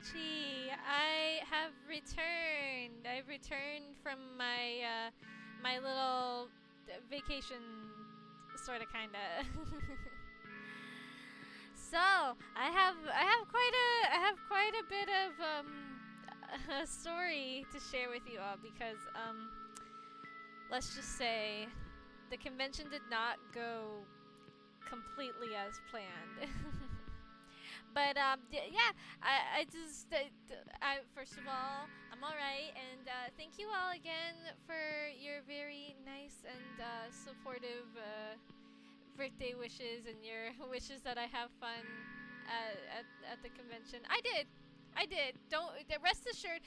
Hachi. I have returned. I've returned from my my little vacation, sort of, kinda. So I have quite a bit of a story to share with you all because let's just say the convention did not go completely as planned. But yeah, I just first of all, I'm all right, and thank you all again for your very nice and supportive birthday wishes and your wishes that I have fun at the convention. I did. Don't rest assured.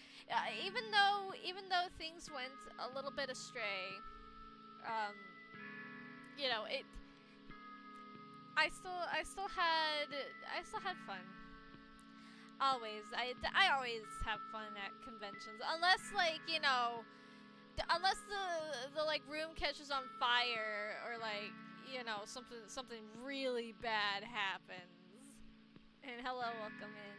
Even though things went a little bit astray, um, you know it. I still had fun. Always. I always have fun at conventions, unless unless the like room catches on fire or like something really bad happens. And hello, welcome in.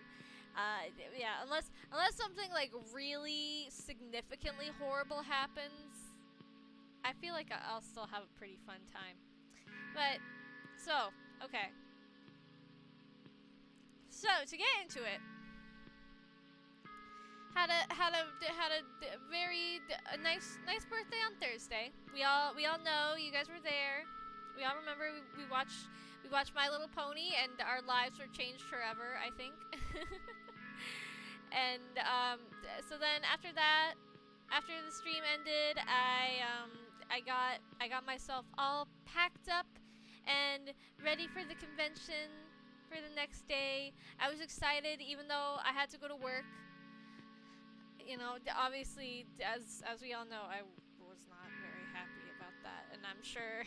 Yeah, unless something like really significantly horrible happens, I feel like I'll still have a pretty fun time. But so, okay. So to get into it, had a very nice birthday on Thursday. We all know you guys were there. We all remember we watched My Little Pony and our lives were changed forever, I think. And so then after that, after the stream ended, I got myself all packed up and ready for the convention for the next day. I was excited even though I had to go to work. Obviously, as we all know, I was not very happy about that, and I'm sure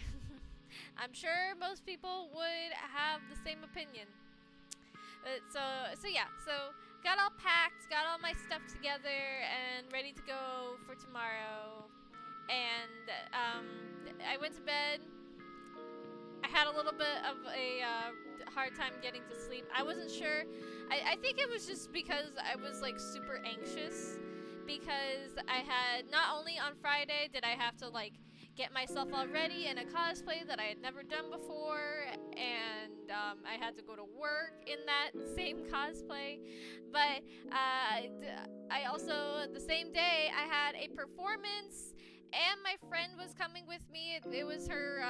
I'm sure most people would have the same opinion. So yeah, so got all packed, got all my stuff together, and ready to go for tomorrow. And I went to bed. I had a little bit of a hard time getting to sleep. I wasn't sure. I think it was just because I was like super anxious because I had not only on Friday did I have to like get myself all ready in a cosplay that I had never done before, and I had to go to work in that same cosplay, but I also, the same day, I had a performance, and my friend was coming with me. It was her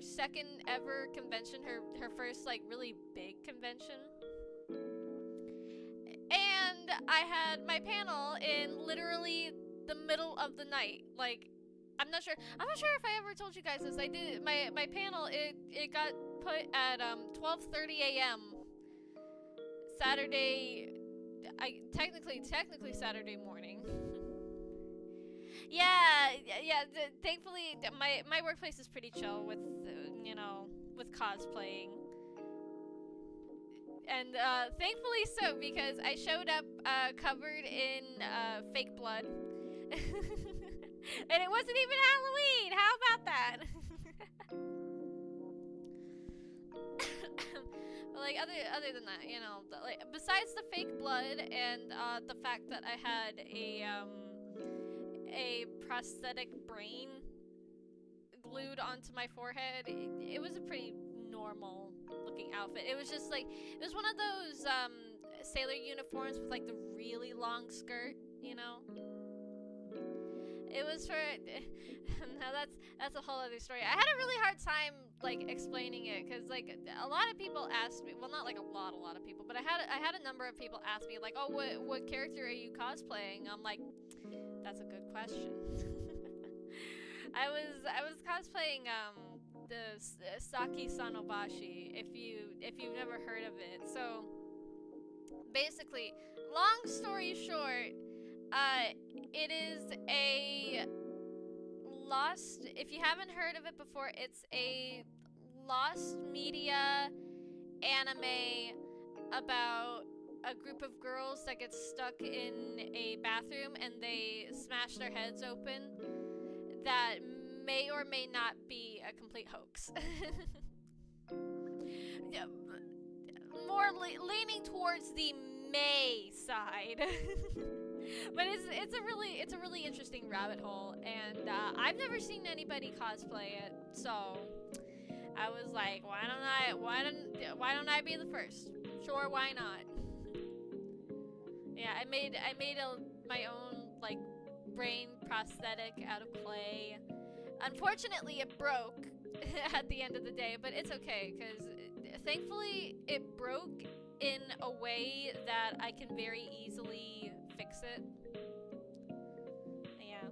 second ever convention, her first like really big convention. And I had my panel in literally the middle of the night. Like, I'm not sure if I ever told you guys this. I did my panel. It got put at 12:30 a.m. Saturday. Technically Saturday morning. Yeah. Thankfully, my workplace is pretty chill with with cosplaying. And thankfully so, because I showed up covered in fake blood. And it wasn't even Halloween! How about that? But like other than that, like besides the fake blood and the fact that I had a prosthetic brain glued onto my forehead, it was a pretty normal looking outfit. It was just like, it was one of those sailor uniforms with like the really long skirt, It was for now that's a whole other story. I had a really hard time like explaining it because like a lot of people asked me, well, not like a lot of people, but I had a number of people ask me like, oh, what character are you cosplaying? I'm like, that's a good question. I was cosplaying the Saki Sanobashi, if you've never heard of it. So basically, long story short, it is a lost, if you haven't heard of it before, it's a lost media anime about a group of girls that get stuck in a bathroom and they smash their heads open. That may or may not be a complete hoax. More leaning towards the May side. But it's a really interesting rabbit hole, and I've never seen anybody cosplay it, so I was like, why don't I be the first? Sure, why not? Yeah, I made my own like brain prosthetic out of clay. Unfortunately, it broke at the end of the day, but it's okay because thankfully it broke in a way that I can very easily fix it. Yeah.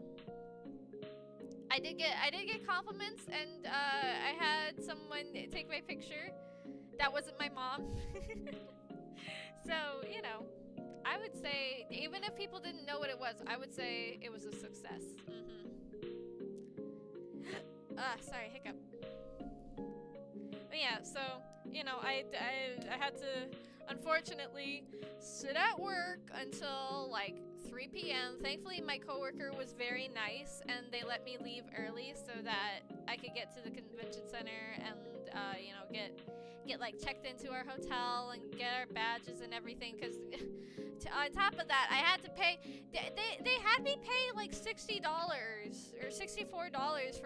I did get compliments, and I had someone take my picture. That wasn't my mom. So, you know, I would say, even if people didn't know what it was, I would say it was a success. Sorry, hiccup. But yeah, so, you know, I had to, unfortunately, sit at work until, like, 3 p.m. Thankfully, my coworker was very nice, and they let me leave early so that I could get to the convention center and, you know, get like checked into our hotel and get our badges and everything. Because on top of that, I had to pay. They had me pay like $60 or $64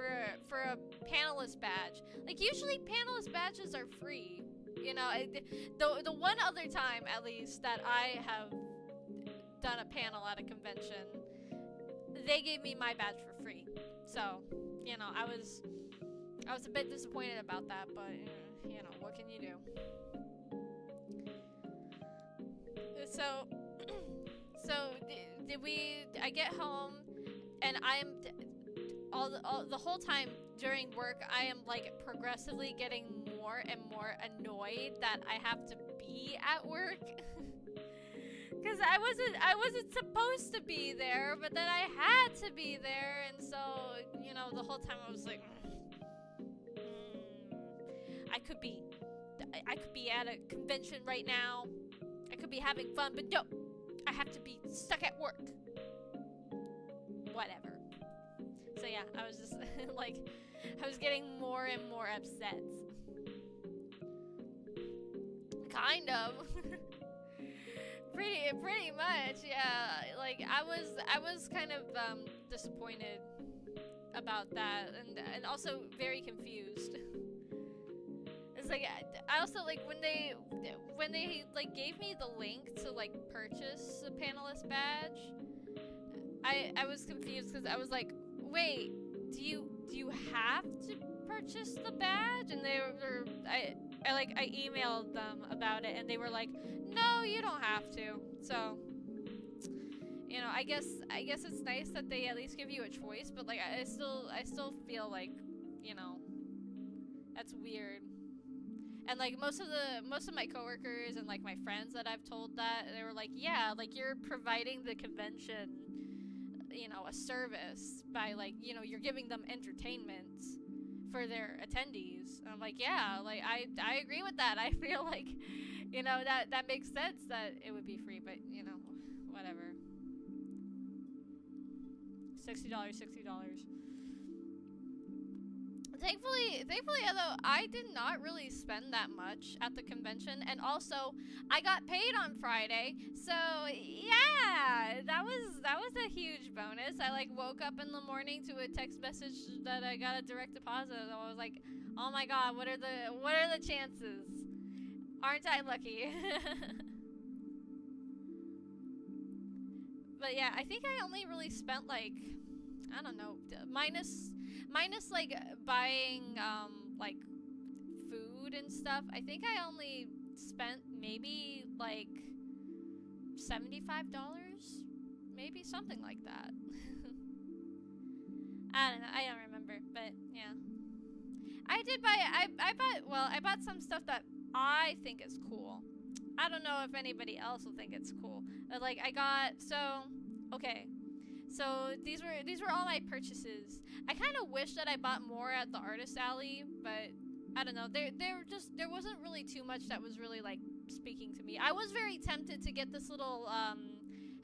for a panelist badge. Like usually panelist badges are free. You know, the one other time at least that I have done a panel at a convention, they gave me my badge for free. So, you know, I was a bit disappointed about that, but you know, what can you do? So, I get home, and I am the whole time during work, I am like progressively getting more and more annoyed that I have to be at work. Because I wasn't supposed to be there, but then I had to be there, and so, you know, the whole time I was like, I could be at a convention right now. I could be having fun, but no, I have to be stuck at work. Whatever. So yeah, I was just like, I was getting more and more upset. Kind of. Pretty much, yeah. Like I was kind of disappointed about that, and also very confused. It's like I also like when they like gave me the link to like purchase a panelist badge. I was confused because I was like, wait, do you have to purchase the badge? And they were I emailed them about it, and they were like, no, you don't have to. So, you know, I guess it's nice that they at least give you a choice, but like I still feel like, you know, that's weird. And like most of my coworkers and like my friends that I've told that, they were like, yeah, like you're providing the convention, you know, a service by like, you know, you're giving them entertainment for their attendees. And I'm like, yeah, like I agree with that. I feel like, you know, that makes sense that it would be free, but you know, whatever. $60. Thankfully, although I did not really spend that much at the convention, and also I got paid on Friday, so yeah, that was a huge bonus. I like woke up in the morning to a text message that I got a direct deposit, and I was like, oh my god, what are the chances? Aren't I lucky? But yeah, I think I only really spent like, I don't know, minus like buying like food and stuff. I think I only spent maybe like $75, maybe something like that. I don't know, I don't remember, but yeah. I did buy I bought some stuff that I think is cool. I don't know if anybody else will think it's cool. But like okay. So these were all my purchases. I kind of wish that I bought more at the artist alley, but I don't know. There wasn't really too much that was really like speaking to me. I was very tempted to get this little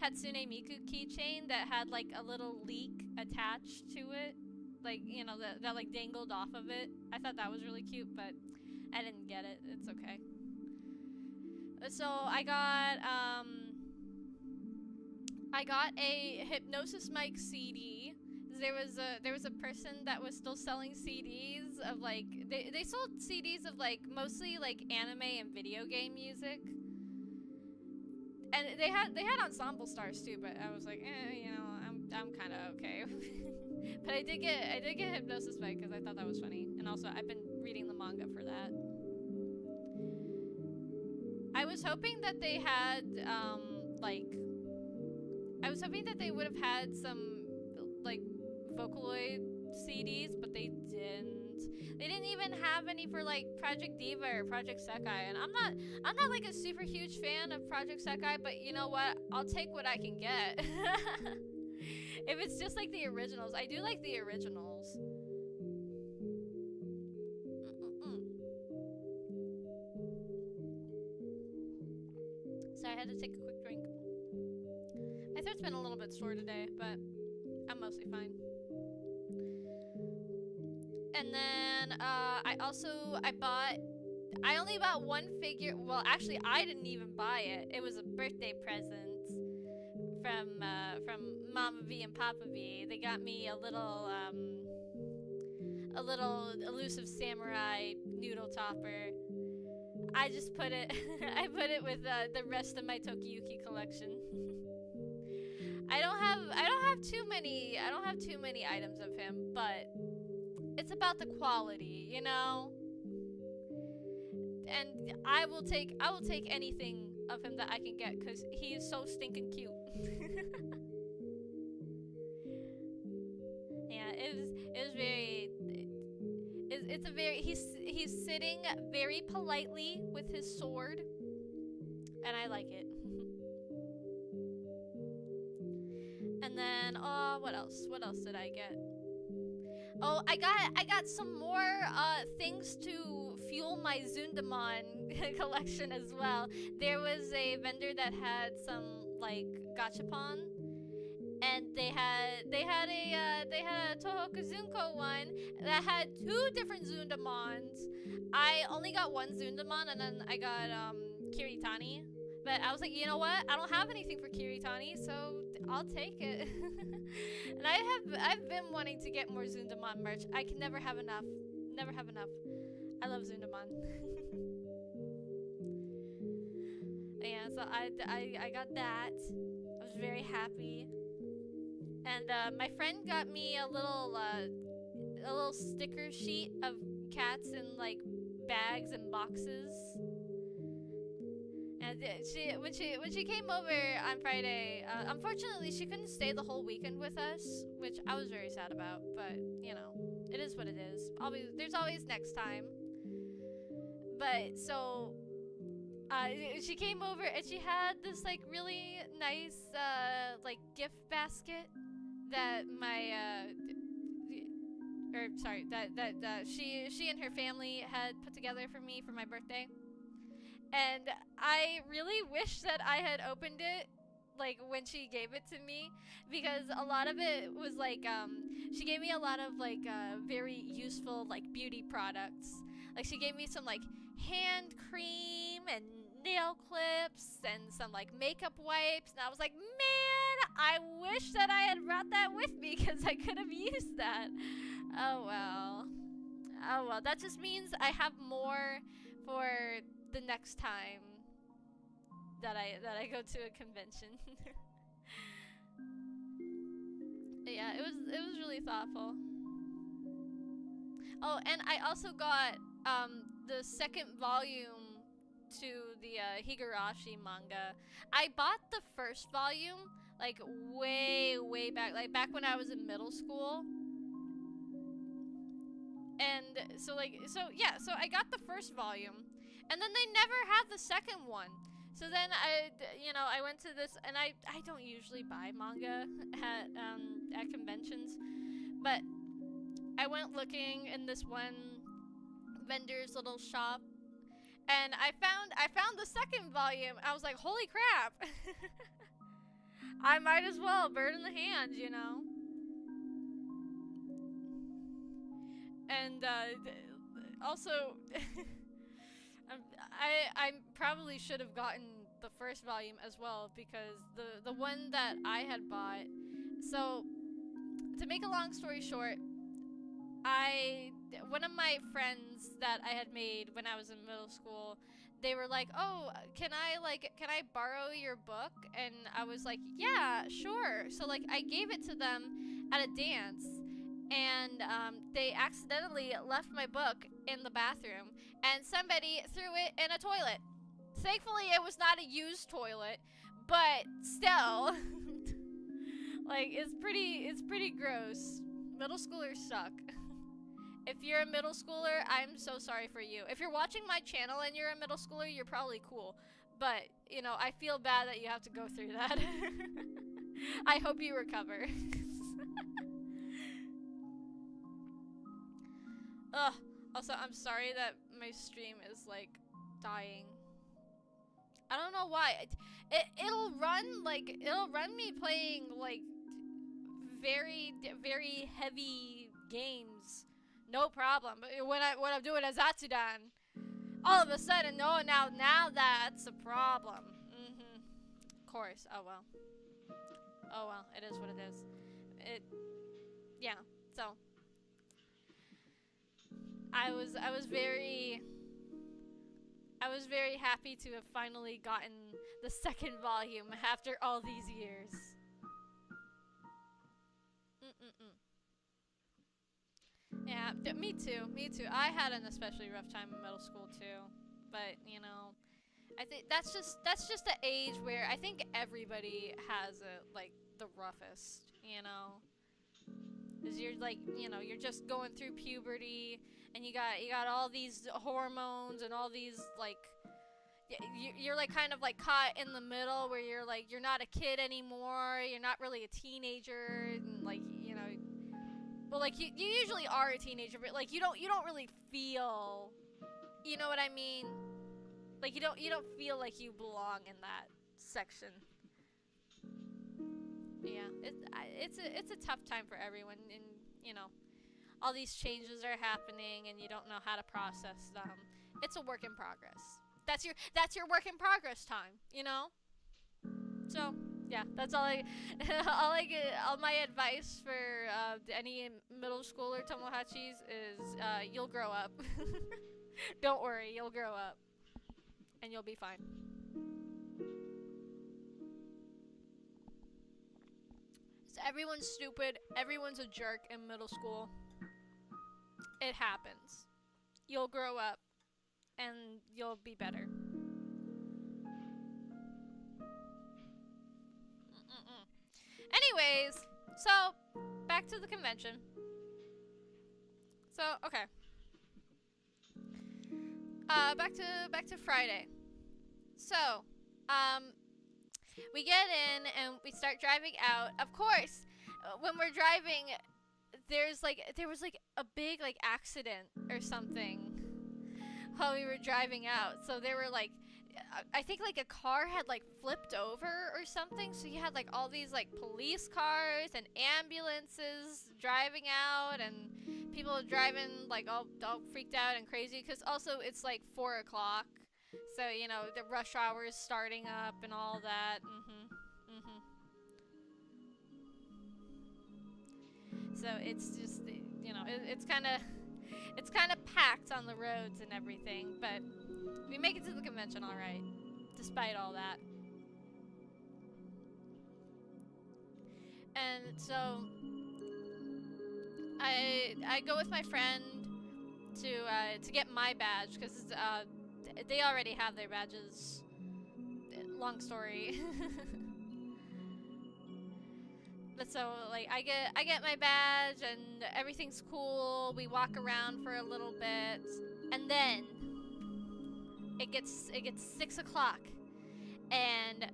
Hatsune Miku keychain that had like a little leek attached to it, like, you know, that like dangled off of it. I thought that was really cute, but I didn't get it. It's okay. So I got a Hypnosis Mic CD. There was a person that was still selling CDs of like they sold CDs of like mostly like anime and video game music, and they had ensemble stars too. But I was like, I'm kind of okay. But I did get Hypnosis Mic because I thought that was funny, and also I've been reading the manga for that. I was hoping that they had like I was hoping that they would have had some like Vocaloid CDs, but they didn't. They didn't even have any for like Project Diva or Project Sekai, and I'm not like a super huge fan of Project Sekai, but you know what? I'll take what I can get. If it's just like the originals, I do like the originals. Sorry, I had to take a quick drink. My throat's been a little bit sore today, but I'm mostly fine. And then I only bought one figure. Well, actually, I didn't even buy it. It was a birthday present from Mama V and Papa V. They got me a little elusive samurai noodle topper. I just put it I put it with the rest of my Tokiyuki collection. I don't have too many items of him, but it's about the quality, you know? And I will take anything of him that I can get cuz he is so stinking cute. Yeah, it was very it's a very he's sitting very politely with his sword, and I like it. And then what else did I get? Oh, I got some more things to fuel my Zundamon collection as well. There was a vendor that had some like gachapon, and they had a Toho Kazunko one that had two different Zundamons. I only got one Zundamon, and then I got Kiritani. But I was like, you know what? I don't have anything for Kiritani, so I'll take it. And I've been wanting to get more Zundamon merch. I can never have enough. Never have enough. I love Zundamon. Yeah, so I got that. I was very happy. And my friend got me a little sticker sheet of cats in like bags and boxes. And when she came over on Friday, unfortunately she couldn't stay the whole weekend with us, which I was very sad about. But you know, it is what it is. There's always next time. But so she came over and she had this like really nice like gift basket that she and her family had put together for me for my birthday. And I really wish that I had opened it like when she gave it to me, because a lot of it was like she gave me a lot of like very useful like beauty products. Like she gave me some like hand cream and nail clips and some like makeup wipes, and I was like, man, I wish that I had brought that with me because I could have used that. Oh well. Oh well, that just means I have more for the next time that I go to a convention. Yeah, it was really thoughtful. Oh, and I also got the second volume to the Higurashi manga. I bought the first volume like way back, like back when I was in middle school. And so I got the first volume, and then they never had the second one. So then I went to this, and I don't usually buy manga at conventions, but I went looking in this one vendor's little shop, and I found the second volume. I was like, holy crap. I might as well, bird in the hand, you know. And also I probably should have gotten the first volume as well, because the one that I had bought. So to make a long story short, I one of my friends that I had made when I was in middle school, they were like, "Oh, can I borrow your book?" And I was like, "Yeah, sure." So like I gave it to them at a dance, and they accidentally left my book in the bathroom, and somebody threw it in a toilet. Thankfully, it was not a used toilet, but still, like it's pretty gross. Middle schoolers suck. If you're a middle schooler, I'm so sorry for you. If you're watching my channel and you're a middle schooler, you're probably cool. But, you know, I feel bad that you have to go through that. I hope you recover. Ugh. Also, I'm sorry that my stream is, like, dying. I don't know why. It'll run me playing, like, very, very heavy games. No problem. But when I'm doing a Zatsudan, all of a sudden, no, now that's a problem. Of course. Oh well. Oh well. It is what it is. Yeah. So I was very happy to have finally gotten the second volume after all these years. Yeah, me too. I had an especially rough time in middle school too, but you know, I think that's just the age where I think everybody has it like the roughest, you know, because you're like, you know, you're just going through puberty, and you got all these hormones and all these like. You're like kind of like caught in the middle where you're like you're not a kid anymore, you're not really a teenager, and like, you know, well, like you usually are a teenager, but like you don't really feel, you know what I mean? Like you don't feel like you belong in that section. Yeah, it's a tough time for everyone, and you know, all these changes are happening, and you don't know how to process them. It's a work in progress. That's your work in progress time, you know? So, yeah, that's all all my advice for any middle schooler tomohachis is you'll grow up. Don't worry, you'll grow up. And you'll be fine. So everyone's stupid, everyone's a jerk in middle school. It happens. You'll grow up. And you'll be better. Anyways, so back to the convention. So okay, back to Friday. So we get in and we start driving out. Of course, when we're driving, there was like a big like accident or something while we were driving out. So there were like, I think like a car had like flipped over or something. So you had like all these like police cars and ambulances driving out, and people driving like all freaked out and crazy, because also it's like 4 o'clock. So, you know, the rush hour is starting up and all that. So it's just, you know, it's kind of packed on the roads and everything, but we make it to the convention all right, despite all that. And so I go with my friend to get my badge, because they already have their badges. Long story. But so like I get my badge and everything's cool. We walk around for a little bit, and then it gets 6 o'clock, and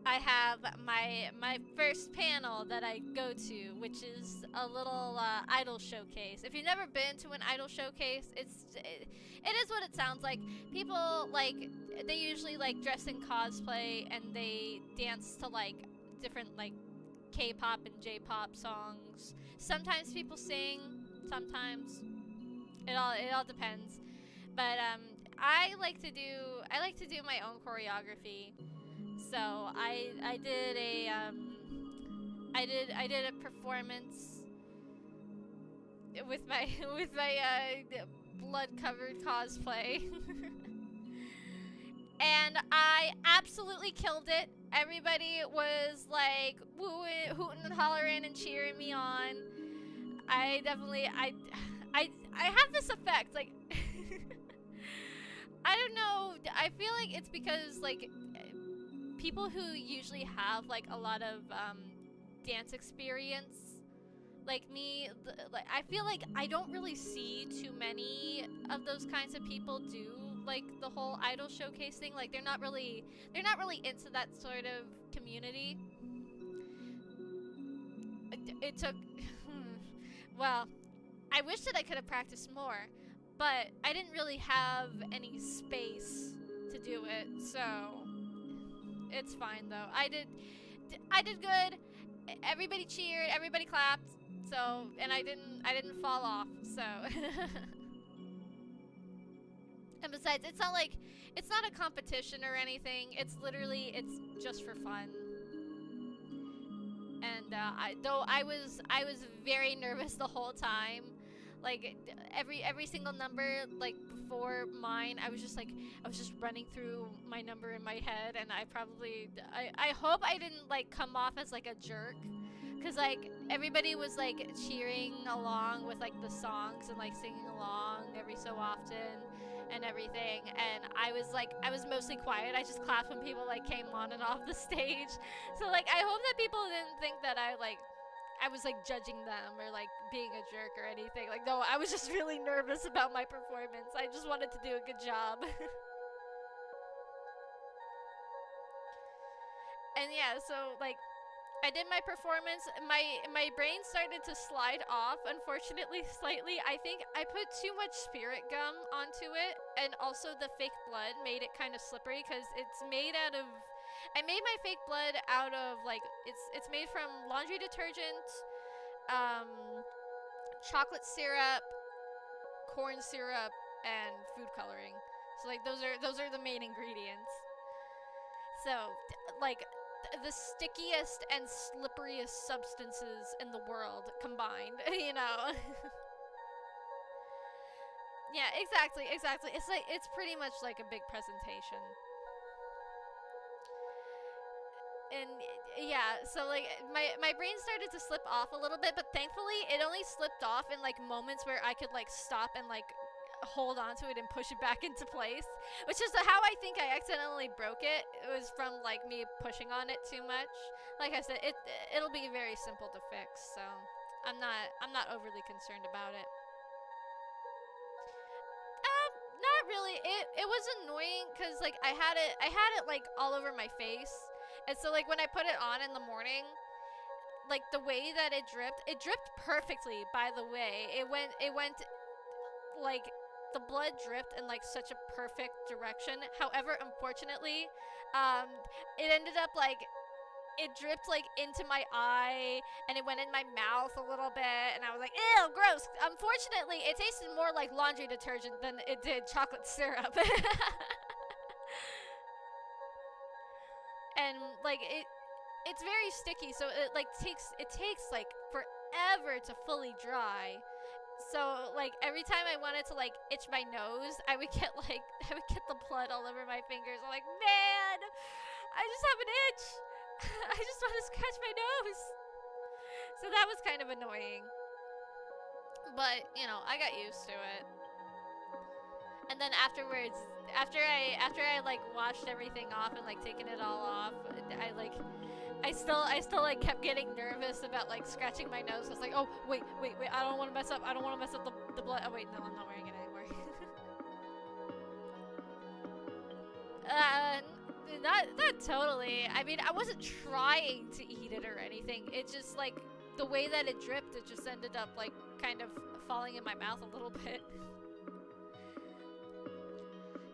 I have my first panel that I go to, which is a little idol showcase. If you've never been to an idol showcase, it is what it sounds like. People like, they usually like dress in cosplay and they dance to like different like K-pop and J-pop songs. Sometimes people sing, sometimes it all depends. But I like to do my own choreography. So I did a I did a performance with my with my blood covered cosplay. And I absolutely killed it. Everybody was like wooing, hooting and hollering and cheering me on. I definitely I have this effect like I don't know. I feel like it's because like people who usually have like a lot of dance experience like me, like I feel like I don't really see too many of those kinds of people do like the whole idol showcase thing. Like they're not really into that sort of community. It took well, I wish that I could have practiced more, but I didn't really have any space to do it, so it's fine though. I did good. Everybody cheered, everybody clapped. So, and I didn't fall off. So, and besides, it's not a competition or anything. It's just for fun. And I was very nervous the whole time. Like every single number, like before mine, I was just running through my number in my head, and I hope I didn't like come off as like a jerk, cause like everybody was like cheering along with like the songs and like singing along every so often and everything, and I was mostly quiet. I just clapped when people like came on and off the stage. So like I hope that people didn't think that I was like judging them or like being a jerk or anything. Like no, I was just really nervous about my performance. I just wanted to do a good job. And yeah, so like I did my performance. My brain started to slide off, unfortunately, slightly. I think I put too much spirit gum onto it, and also the fake blood made it kind of slippery because it's made out of. I made my fake blood out of like it's made from laundry detergent, chocolate syrup, corn syrup, and food coloring. So like those are the main ingredients. So like the stickiest and slipperiest substances in the world combined, you know. Yeah, exactly. It's pretty much like a big presentation. And yeah, so like my brain started to slip off a little bit, but thankfully it only slipped off in like moments where I could like stop and like hold onto it and push it back into place, which is how I think I accidentally broke it. It was from like me pushing on it too much. Like I said, it'll be very simple to fix, so I'm not overly concerned about it. Not really. It was annoying because like I had it like all over my face, and so like when I put it on in the morning, like the way that it dripped perfectly. By the way, it went like the blood dripped in like such a perfect direction. However, unfortunately, um, it ended up like it dripped like into my eye and it went in my mouth a little bit, and I was like, ew, gross. Unfortunately, it tasted more like laundry detergent than it did chocolate syrup. And like it's very sticky, so it takes like forever to fully dry. So like every time I wanted to like itch my nose, I would get the blood all over my fingers. I'm like, man, I just have an itch. I just want to scratch my nose. So that was kind of annoying. But, you know, I got used to it. And then afterwards, after I like washed everything off and like taken it all off, I still like kept getting nervous about like scratching my nose. I was like, oh wait, I don't want to mess up the blood. Oh wait, no, I'm not wearing it anymore. Not totally. I mean, I wasn't trying to eat it or anything. It just like the way that it dripped, it just ended up like kind of falling in my mouth a little bit.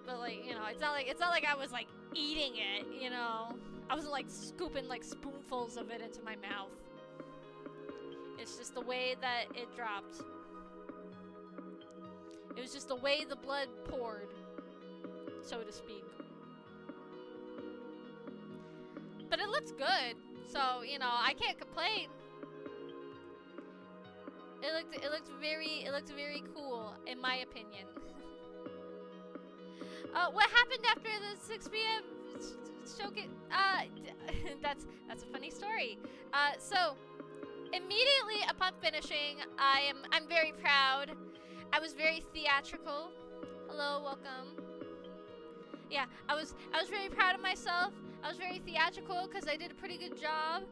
But like, you know, it's not like I was like eating it, you know. I wasn't like scooping like spoonfuls of it into my mouth. It's just the way that it dropped. It was just the way the blood poured. so to speak. But it looks good, so you know I can't complain. It looked very cool in my opinion. What happened after the 6 p.m. showcase? That's a funny story. So immediately upon finishing, I'm very proud. I was very theatrical. Hello, welcome. Yeah, I was very proud of myself. I was very theatrical because I did a pretty good job.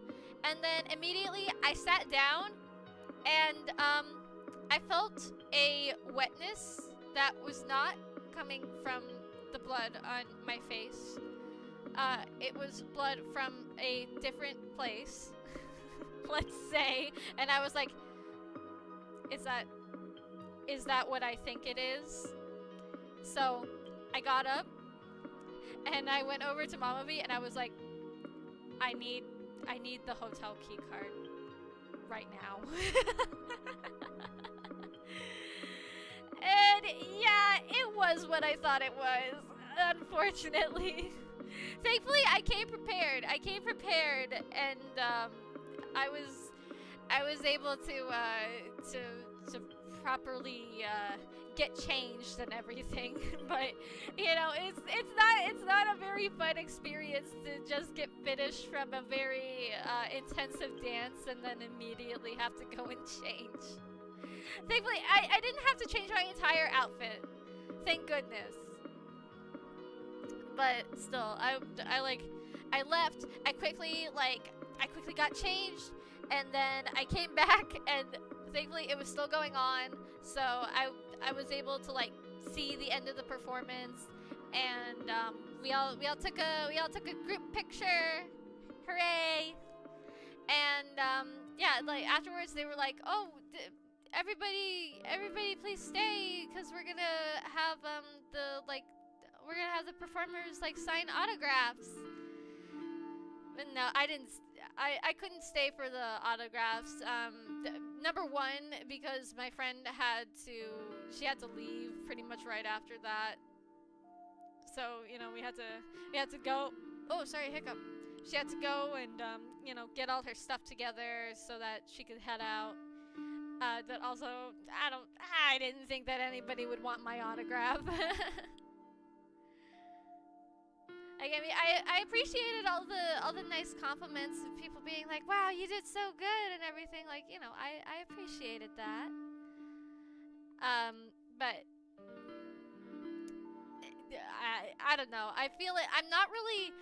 And then immediately I sat down, and I felt a wetness that was not coming from the blood on my face. It was blood from a different place, let's say. And I was like, is that what I think it is? So I got up and I went over to Mama V and I was like, I need the hotel key card right now. And yeah, it was what I thought it was, unfortunately. Thankfully, I came prepared, and I was able to properly get changed and everything. But you know, it's not a very fun experience to just get finished from a very intensive dance and then immediately have to go and change. Thankfully, I didn't have to change my entire outfit. Thank goodness. But still, I left. I quickly got changed, and then I came back, and thankfully it was still going on. So I was able to like see the end of the performance, and we all took a group picture. Hooray! And yeah, like afterwards they were like, oh. Everybody, please stay, because we're gonna have the performers like sign autographs. But no, I didn't. I couldn't stay for the autographs. Number one, because my friend had to leave pretty much right after that. So you know we had to go. Oh, sorry, hiccup. She had to go and you know, get all her stuff together so that she could head out. That also, I didn't think that anybody would want my autograph. I appreciated all the nice compliments of people being like, wow, you did so good and everything. Like, you know, I appreciated that. But I don't know. I feel it. I'm not really.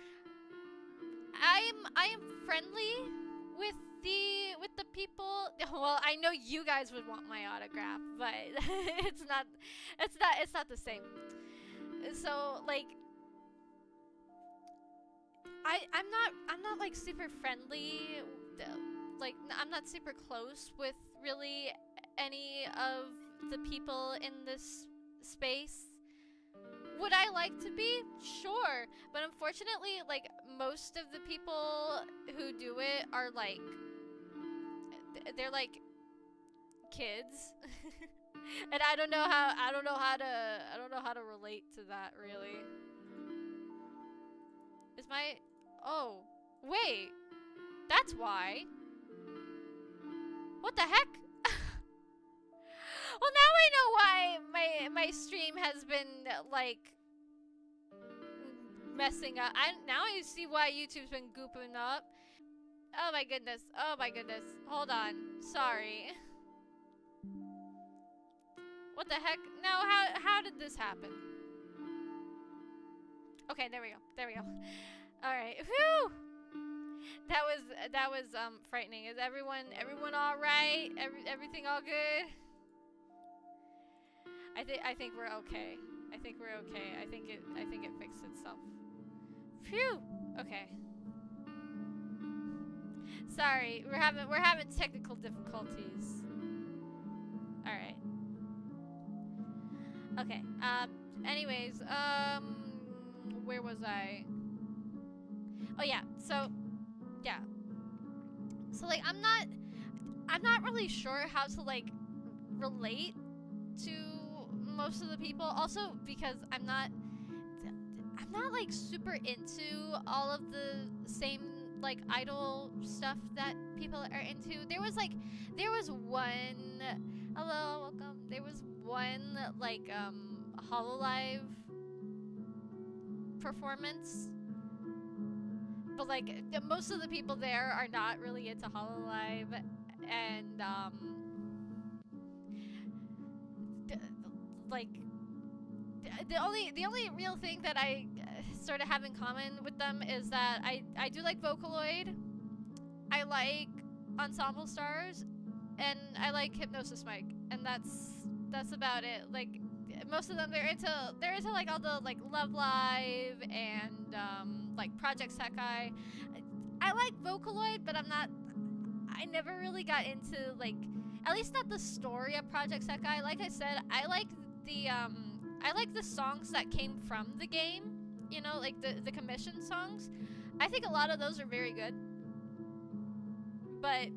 I am friendly with the people. Well, I know you guys would want my autograph, but it's not the same. So like I'm not like super friendly, like I'm not super close with really any of the people in this space. Would I like to be? Sure, but unfortunately, like most of the people who do it are like they're like kids. And I don't know how to relate to that really. Is my oh wait, that's why. What the heck? Well, now I know why my stream has been like messing up. Now I see why YouTube's been gooping up. Oh my goodness. Hold on. Sorry. What the heck? No, how did this happen? Okay, there we go. Alright. Whew! That was frightening. Is everyone alright? Everything all good? I think we're okay. I think it fixed itself. Phew! Okay. Sorry, we're having technical difficulties. Alright. Okay. Anyways, where was I? Oh yeah, so yeah. So like I'm not really sure how to like relate to most of the people, also because I'm not I'm not like super into all of the same like idol stuff that people are into. There was one, hello, welcome. There was one like Hololive performance, but like most of the people there are not really into Hololive, and like the only real thing that I sort of have in common with them is that I do like Vocaloid, I like Ensemble Stars, and I like Hypnosis Mike, and that's about it. Like most of them, they're into like all the like Love Live and like Project Sekai. I like Vocaloid, but I never really got into like, at least not the story of Project Sekai. Like I said, I like the songs that came from the game, you know, like the commissioned songs. I think a lot of those are very good. But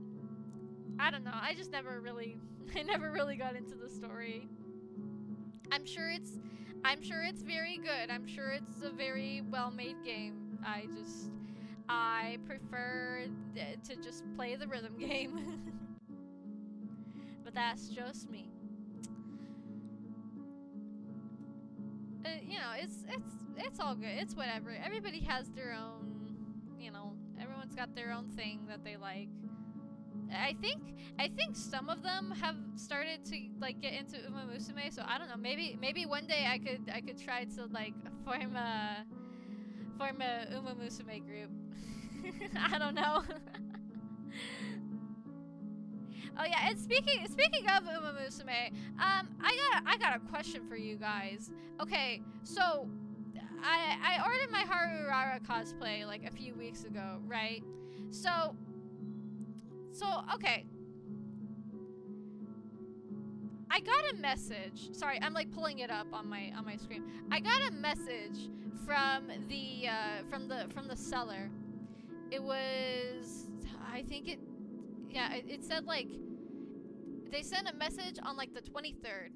I don't know, I just never really I never really got into the story. I'm sure it's very good. I'm sure it's a very well-made game. I prefer to just play the rhythm game. But that's just me. You know, it's all good. It's whatever. Everybody has their own, you know, everyone's got their own thing that they like. I think some of them have started to like get into Uma Musume, so I don't know. Maybe one day I could try to like form a Uma Musume group. I don't know. Oh yeah, and speaking of Uma Musume, I got a question for you guys. Okay, so I ordered my Harurara cosplay like a few weeks ago, right? So okay. I got a message. Sorry, I'm like pulling it up on my screen. I got a message from the seller. It was, I think it said like they sent a message on like the 23rd.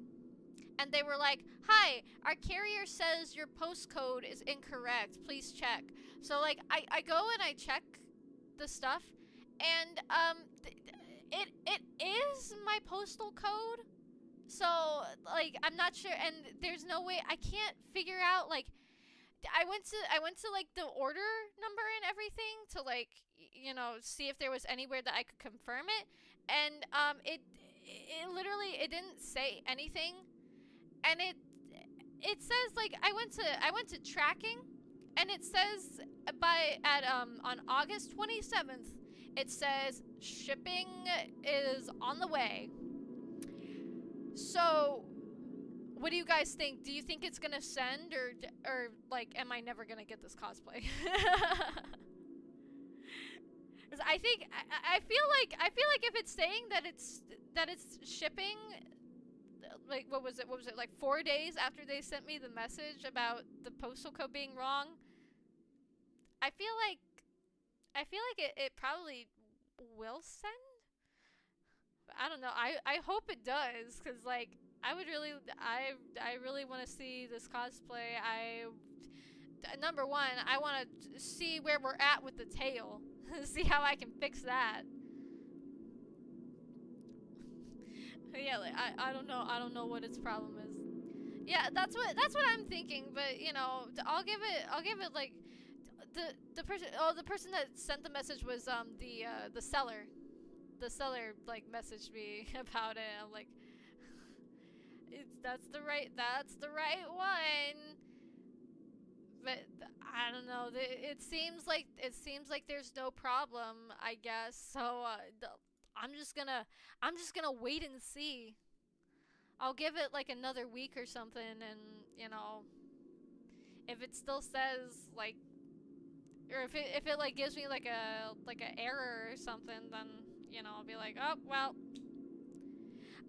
And they were like, "Hi, our carrier says your postcode is incorrect. Please check." So like I go and I check the stuff, and it is my postal code. So like I'm not sure, and there's no way I can't figure out like I went to like the order number and everything to like you know see if there was anywhere that I could confirm it, and it literally it didn't say anything, and it says like I went to tracking, and it says on August 27th it says shipping is on the way. So what do you guys think? Do you think it's gonna send, or like am I never gonna get this cosplay? I think I feel like if it's saying that it's shipping, like what was it like 4 days after they sent me the message about the postal code being wrong, I feel like it probably will send. But I don't know. I hope it does, cuz like I really want to see this cosplay. Number one, I want to see where we're at with the tail. See how I can fix that. Yeah, like, I don't know what its problem is. Yeah, that's what I'm thinking. But you know, I'll give it like the person that sent the message was the seller. The seller like messaged me about it. I'm like, that's the right one. But I don't know. It seems like there's no problem, I guess. So I'm just gonna wait and see. I'll give it like another week or something, and you know, if it still says like, or if it like gives me like a error or something, then you know I'll be like, oh well.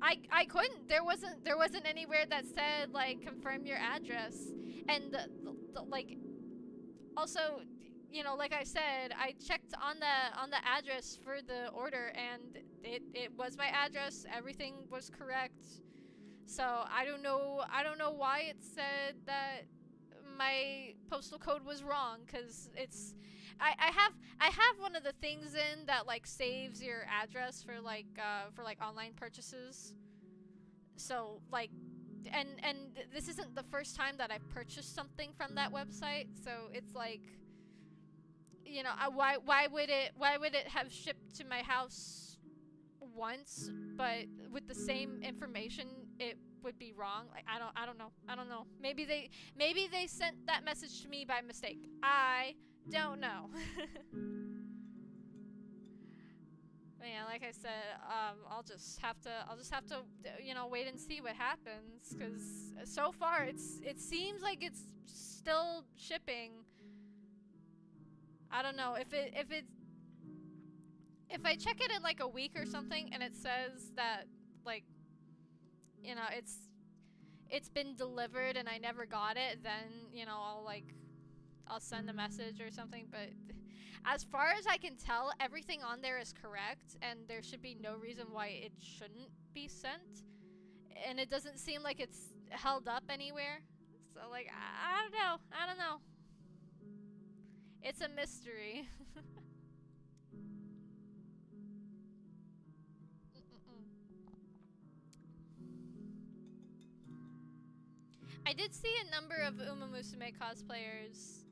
I couldn't. There wasn't anywhere that said like confirm your address, and the like. Also, you know, like I said, I checked on the address for the order, and it was my address. Everything was correct. So I don't know why it said that my postal code was wrong, because I have one of the things in that like saves your address for like online purchases. So like, and this isn't the first time that I've purchased something from that website, so it's like, you know, why would it have shipped to my house once, but with the same information it would be wrong? Like, I don't know. Maybe they sent that message to me by mistake. I don't know. But yeah, like I said, I'll just have to wait and see what happens, because so far it seems like it's still shipping. I don't know if I check it in like a week or something and it says that, like, it's been delivered and I never got it, then I'll send a message or something. But as far as I can tell, everything on there is correct, and there should be no reason why it shouldn't be sent. And it doesn't seem like it's held up anywhere. So, like, I don't know. I don't know. It's a mystery. I did see a number of Uma Musume cosplayers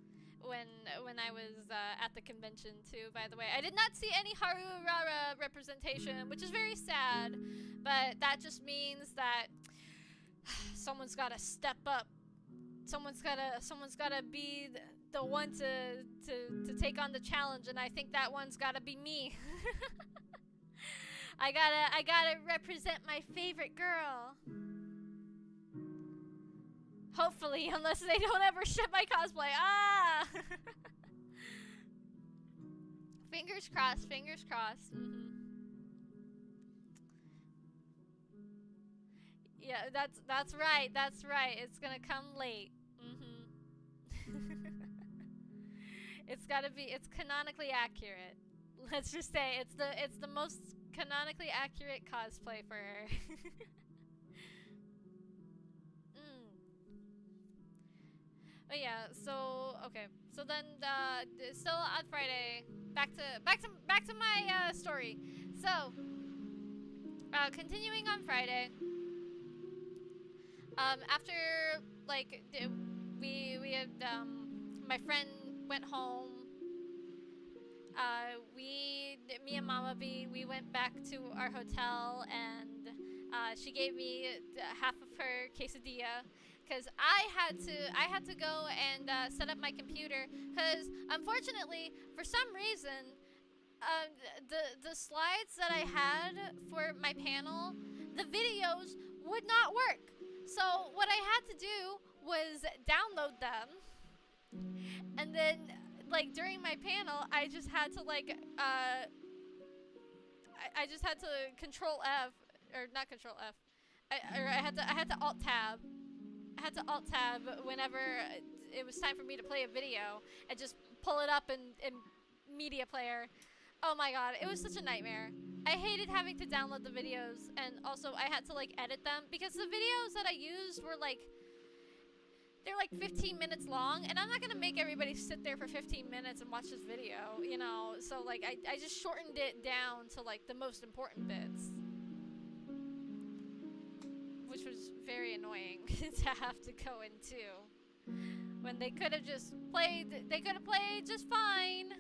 when I was at the convention too, by the way. I did not see any Harurara representation, which is very sad, but that just means that someone's got to step up. Someone's got to be the one to take on the challenge, and I think that one's got to be me. I gotta represent my favorite girl. Hopefully, unless they don't ever ship my cosplay. Ah! Fingers crossed, fingers crossed. Yeah, that's right, that's right. It's gonna come late. It's canonically accurate. Let's just say it's the most canonically accurate cosplay for her. But yeah, so okay. So then still on Friday, back to my story. So continuing on Friday, after like we had my friend went home. Me and Mama B, we went back to our hotel, and she gave me half of her quesadilla, because I had to go and set up my computer, because unfortunately, for some reason, the slides that I had for my panel, the videos would not work. So what I had to do was download them, and then like during my panel, I just had to I just had to Control F, or not Control F. I had to Alt Tab. I had to Alt Tab whenever it was time for me to play a video, and just pull it up in Media Player. Oh my god, it was such a nightmare. I hated having to download the videos, and also I had to like edit them, because the videos that I used were like, they're like 15 minutes long, and I'm not gonna make everybody sit there for 15 minutes and watch this video, you know? So like I just shortened it down to like the most important bits, which was very annoying to have to go into, when they could have just played just fine.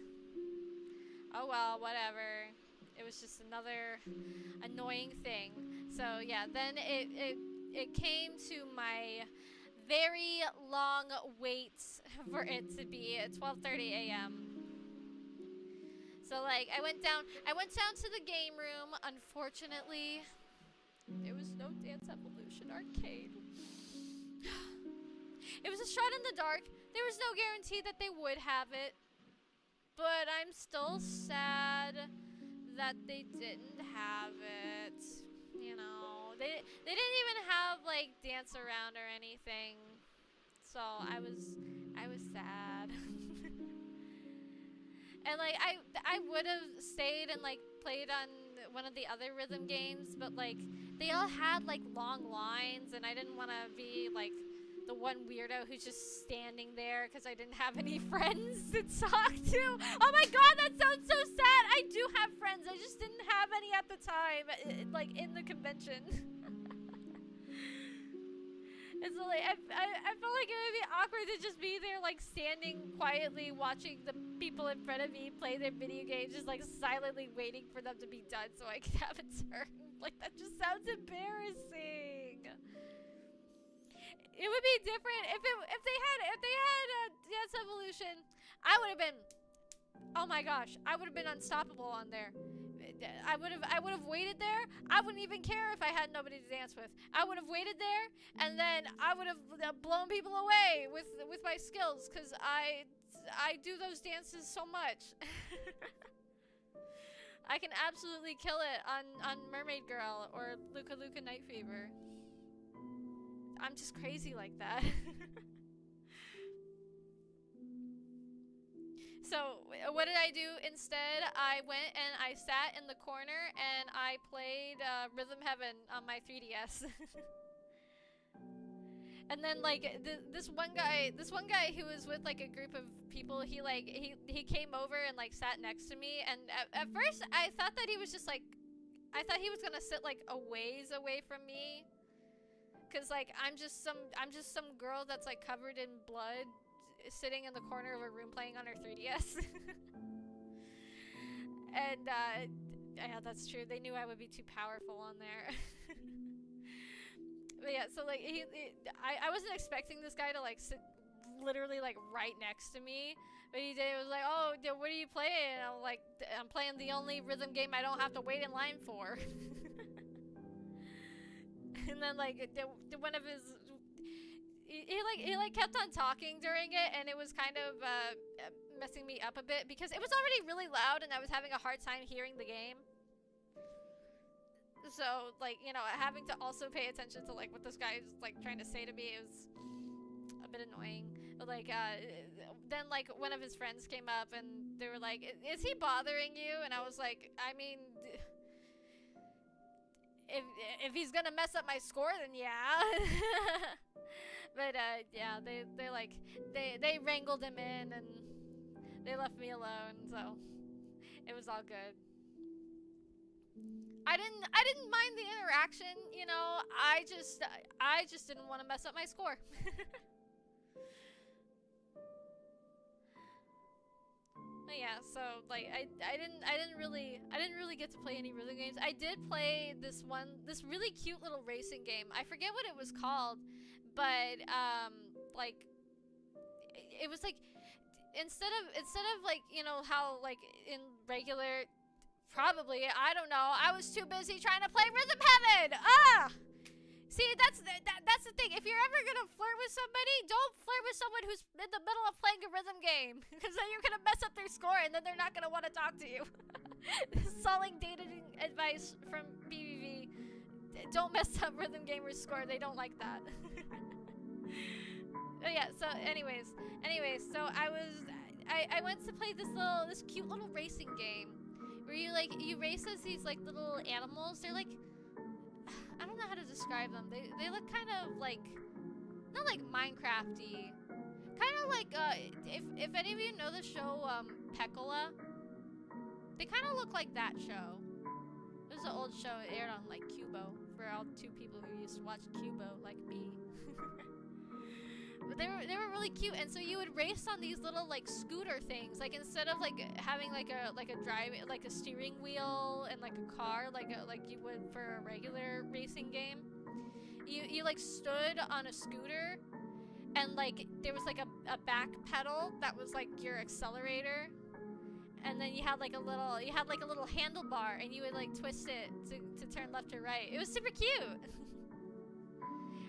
Oh well, whatever. It was just another annoying thing. So yeah, then it came to my very long wait for it to be at 12:30 a.m. So like I went down to the game room. Unfortunately, there was no Dance Evolution arcade. It was a shot in the dark. There was no guarantee that they would have it. But I'm still sad that they didn't have it. You know, they didn't even have like dance around or anything. So I was sad. And like I would have stayed and like played on one of the other rhythm games, but like they all had like long lines, and I didn't want to be like the one weirdo who's just standing there because I didn't have any friends to talk to. Oh my god, that sounds so sad. I do have friends. I just didn't have any at the time, like in the convention. It's like I felt like it would be awkward to just be there, like standing quietly watching the people in front of me play their video games, just like silently waiting for them to be done so I could have a turn. Like that just sounds embarrassing. It would be different if they had Dance Evolution. I would have been, oh my gosh, I would have been unstoppable on there. I would have waited there. I wouldn't even care if I had nobody to dance with. I would have waited there, and then I would have blown people away with my skills, because I do those dances so much. I can absolutely kill it on Mermaid Girl or Luca Luca Night Fever. I'm just crazy like that. So what did I do instead? I went and I sat in the corner and I played Rhythm Heaven on my 3DS. And then like this one guy who was with like a group of people, he came over and like sat next to me, and at first I thought that he was just like, I thought he was gonna sit like a ways away from me, cause like I'm just some girl that's like covered in blood, sitting in the corner of a room playing on her 3DS. And yeah, that's true. They knew I would be too powerful on there. But yeah, so like I wasn't expecting this guy to like sit literally like right next to me, but he did. It was like, oh, what are you playing? And I'm like, I'm playing the only rhythm game I don't have to wait in line for. And then like one of his, he kept on talking during it, and it was kind of messing me up a bit because it was already really loud and I was having a hard time hearing the game. So like, you know, having to also pay attention to like what this guy is like trying to say to me is a bit annoying. But like then like one of his friends came up and they were like, is he bothering you? And I was like, I mean, if he's gonna mess up my score, then yeah. But yeah, they wrangled him in and they left me alone, so it was all good. I didn't mind the interaction, you know. I just didn't want to mess up my score. But yeah, so like I didn't really get to play any rhythm games. I did play this really cute little racing game. I forget what it was called, but like it was like instead of like, you know, how like in regular, probably, I don't know, I was too busy trying to play Rhythm Heaven. See, that's the thing. If you're ever gonna flirt with somebody, don't flirt with someone who's in the middle of playing a rhythm game, because then you're gonna mess up their score and then they're not gonna want to talk to you. Solid dating advice from BBV. Don't mess up rhythm gamers' score. They don't like that. Oh yeah, so anyways, so I went to play this cute little racing game where you race as these like little animals. They're like, I don't know how to describe them. They look kind of like, not like Minecraft-y, kind of like if any of you know the show Pecola, they kind of look like that show. It was an old show. It aired on like Cubo, for all 2 people who used to watch Cubo like me. But they were really cute, and so you would race on these little like scooter things. Like instead of like having like a steering wheel and like a car like you would for a regular racing game, you like stood on a scooter, and like there was like a back pedal that was like your accelerator, and then you had like a little handlebar, and you would like twist it to turn left or right. It was super cute.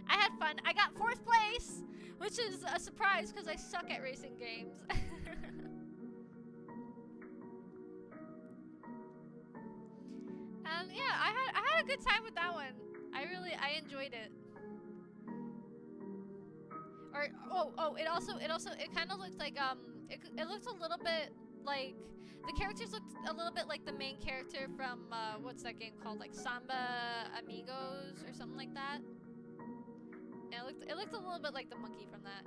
I had fun. I got 4th place, which is a surprise because I suck at racing games. Yeah, I had a good time with that one. I enjoyed it. Or it kind of looked like it looked a little bit like the characters looked a little bit like the main character from what's that game called, like Samba Amigos or something like that. And it looked a little bit like the monkey from that.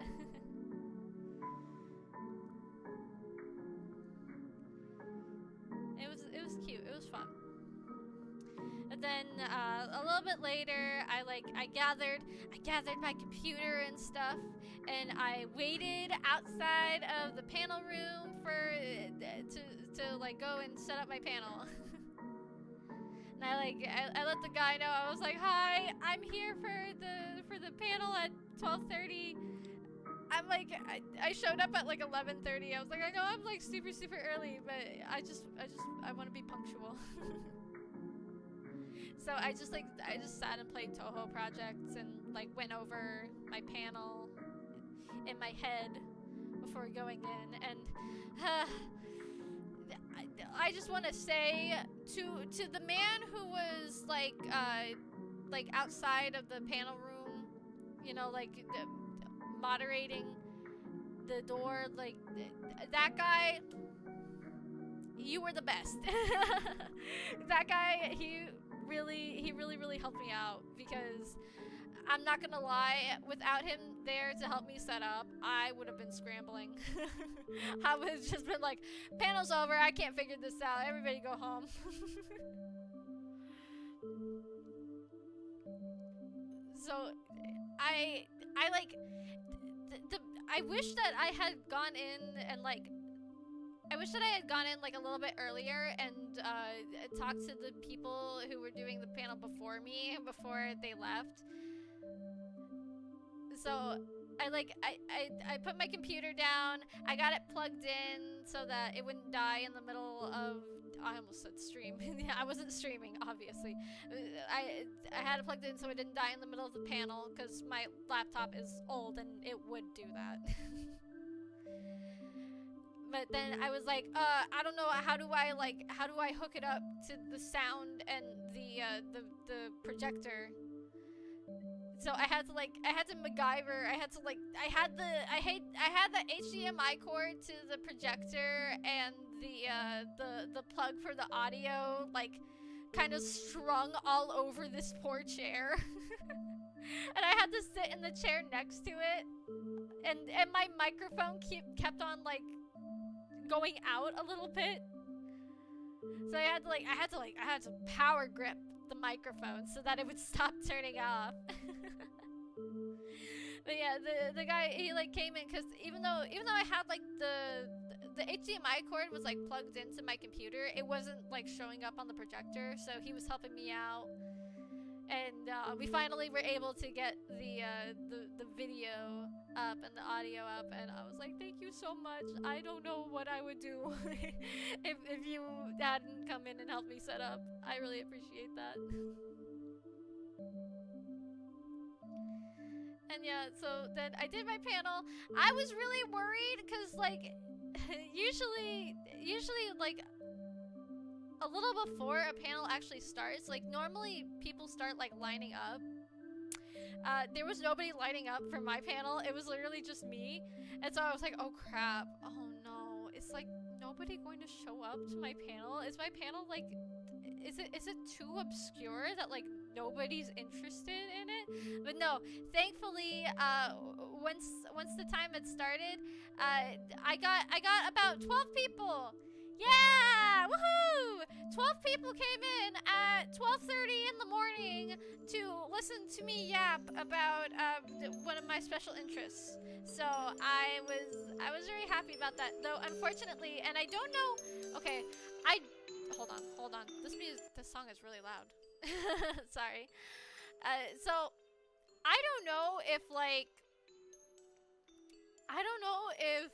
It was cute. It was fun. And then a little bit later, I gathered my computer and stuff, and I waited outside of the panel room for to like go and set up my panel. And I let the guy know. I was like, "Hi, I'm here for the panel at 12:30." I'm like, I showed up at like 11:30. I was like, I know I'm like super early, but I want to be punctual. So I just sat and played Toho projects and like went over my panel in my head before going in, and I just want to say to the man who was like outside of the panel room, you know, like moderating the door, like that guy, you were the best. That guy, he really helped me out, because I'm not gonna lie, without him there to help me set up, I would have been scrambling. I would have just been like, panel's over, I can't figure this out, everybody go home. So I like I wish that I had gone in and like a little bit earlier and talked to the people who were doing the panel before me, before they left. So I put my computer down, I got it plugged in so that it wouldn't die in the middle of, I almost said stream. I wasn't streaming, obviously. I had it plugged in so it didn't die in the middle of the panel, because my laptop is old and it would do that. But then I was like, I don't know, how do I hook it up to the sound and the projector? So I had to MacGyver. I had the HDMI cord to the projector and the plug for the audio, like, kind of strung all over this poor chair. And I had to sit in the chair next to it, and my microphone kept on like going out a little bit. So I had to power grip the microphone so that it would stop turning off. But yeah, the guy, he like came in, because even though I had like the HDMI cord was like plugged into my computer, it wasn't like showing up on the projector, so he was helping me out. And we finally were able to get the video up and the audio up, and I was like, thank you so much. I don't know what I would do if you hadn't come in and helped me set up. I really appreciate that. And yeah, so then I did my panel. I was really worried, because like usually like a little before a panel actually starts, like normally people start like lining up. There was nobody lining up for my panel. It was literally just me. And so I was like, oh crap, oh no, it's like nobody going to show up to my panel. Is my panel like, is it too obscure that like nobody's interested in it? But no, thankfully, once the time had started, I got about 12 people. Yeah! Woohoo! 12 people came in at 12:30 in the morning to listen to me yap about one of my special interests. So I was very happy about that. Though unfortunately, and I don't know. Okay, hold on. This song is really loud. Sorry. So I don't know if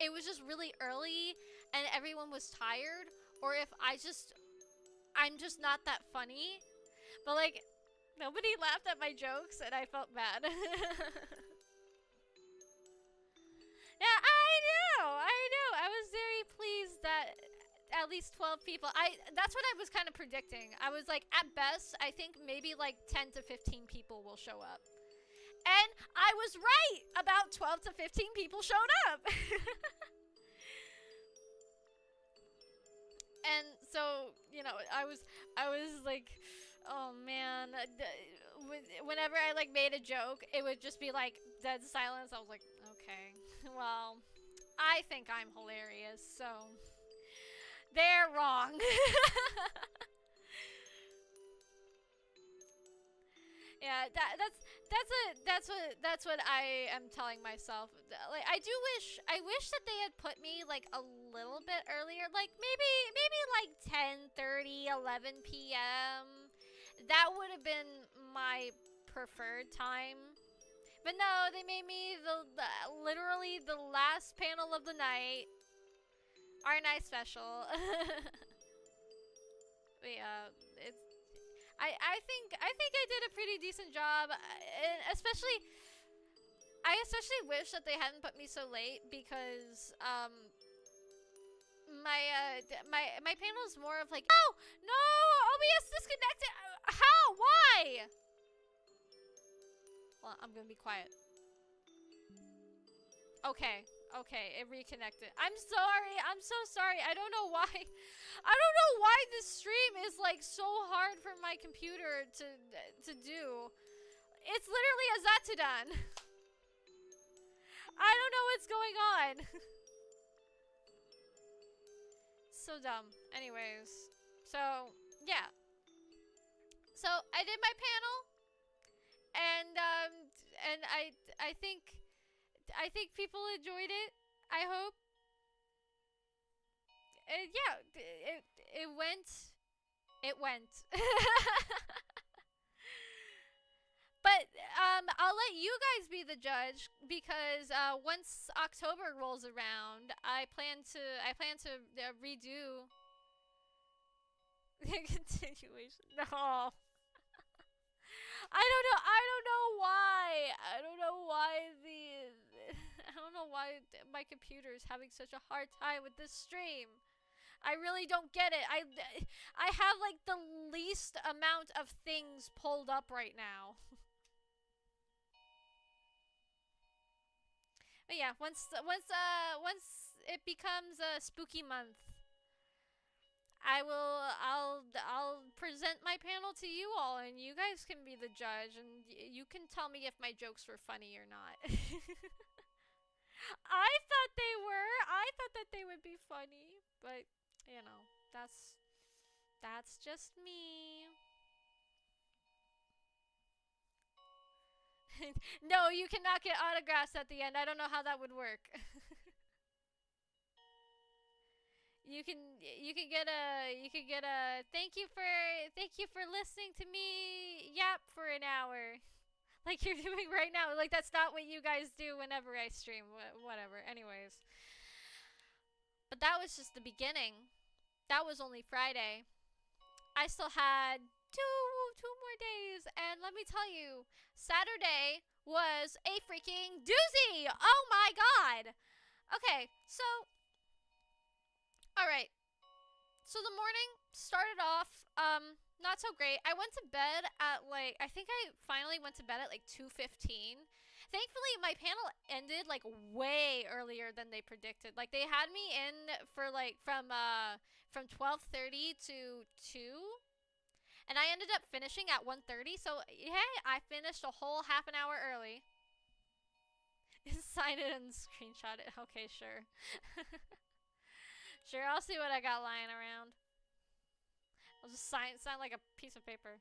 it was just really early and everyone was tired, or if I'm just not that funny. But like, nobody laughed at my jokes and I felt bad. Yeah, I know. I was very pleased that at least 12 people. That's what I was kind of predicting. I was like, at best, I think maybe like 10 to 15 people will show up. And I was right. About 12 to 15 people showed up. And so, you know, I was like, Oh man, whenever I like made a joke, it would just be like dead silence. I was like, okay, well, I think I'm hilarious, so they're wrong. Yeah, that's what I am telling myself. Like I wish that they had put me like a little bit earlier, like maybe like 10:30, 11 p.m. That would have been my preferred time. But no, they made me the literally the last panel of the night. Our night special. But yeah, it's I did a pretty decent job, and I especially wish that they hadn't put me so late because my panel is more of like, oh no, OBS disconnected. How? Why? Well, I'm gonna be quiet. Okay, okay, it reconnected. I'm sorry. I'm so sorry. I don't know why. I don't know why this stream is like so hard for my computer to do. It's literally a Zatsudan. I don't know what's going on. So dumb. Anyways, so yeah. So I did my panel, and I think people enjoyed it. I hope. Yeah, it went. It went. But I'll let you guys be the judge because once October rolls around, I plan to redo the continuation. No, I don't know why. I don't know why I don't know why my computer is having such a hard time with this stream. I really don't get it. I have like the least amount of things pulled up right now. But yeah, once it becomes a spooky month, I'll present my panel to you all, and you guys can be the judge, and you can tell me if my jokes were funny or not. I thought they were. I thought that they would be funny, but you know, that's just me. No, you cannot get autographs at the end. I don't know how that would work. You can get a thank you for listening to me yap for an hour. Like you're doing right now. Like that's not what you guys do whenever I stream. Whatever. Anyways. But that was just the beginning. That was only Friday. I still had two more days, and let me tell you, Saturday was a freaking doozy. Oh my god. Okay, so all right. So the morning started off not so great. I went to bed at like I think I finally went to bed at like 2:15. Thankfully my panel ended like way earlier than they predicted. Like they had me in for like from 12:30 to 2, and I ended up finishing at 1:30. So hey, I finished a whole half an hour early. Sign it and screenshot it. Okay, sure. Sure, I'll see what I got lying around. I'll just sign like a piece of paper.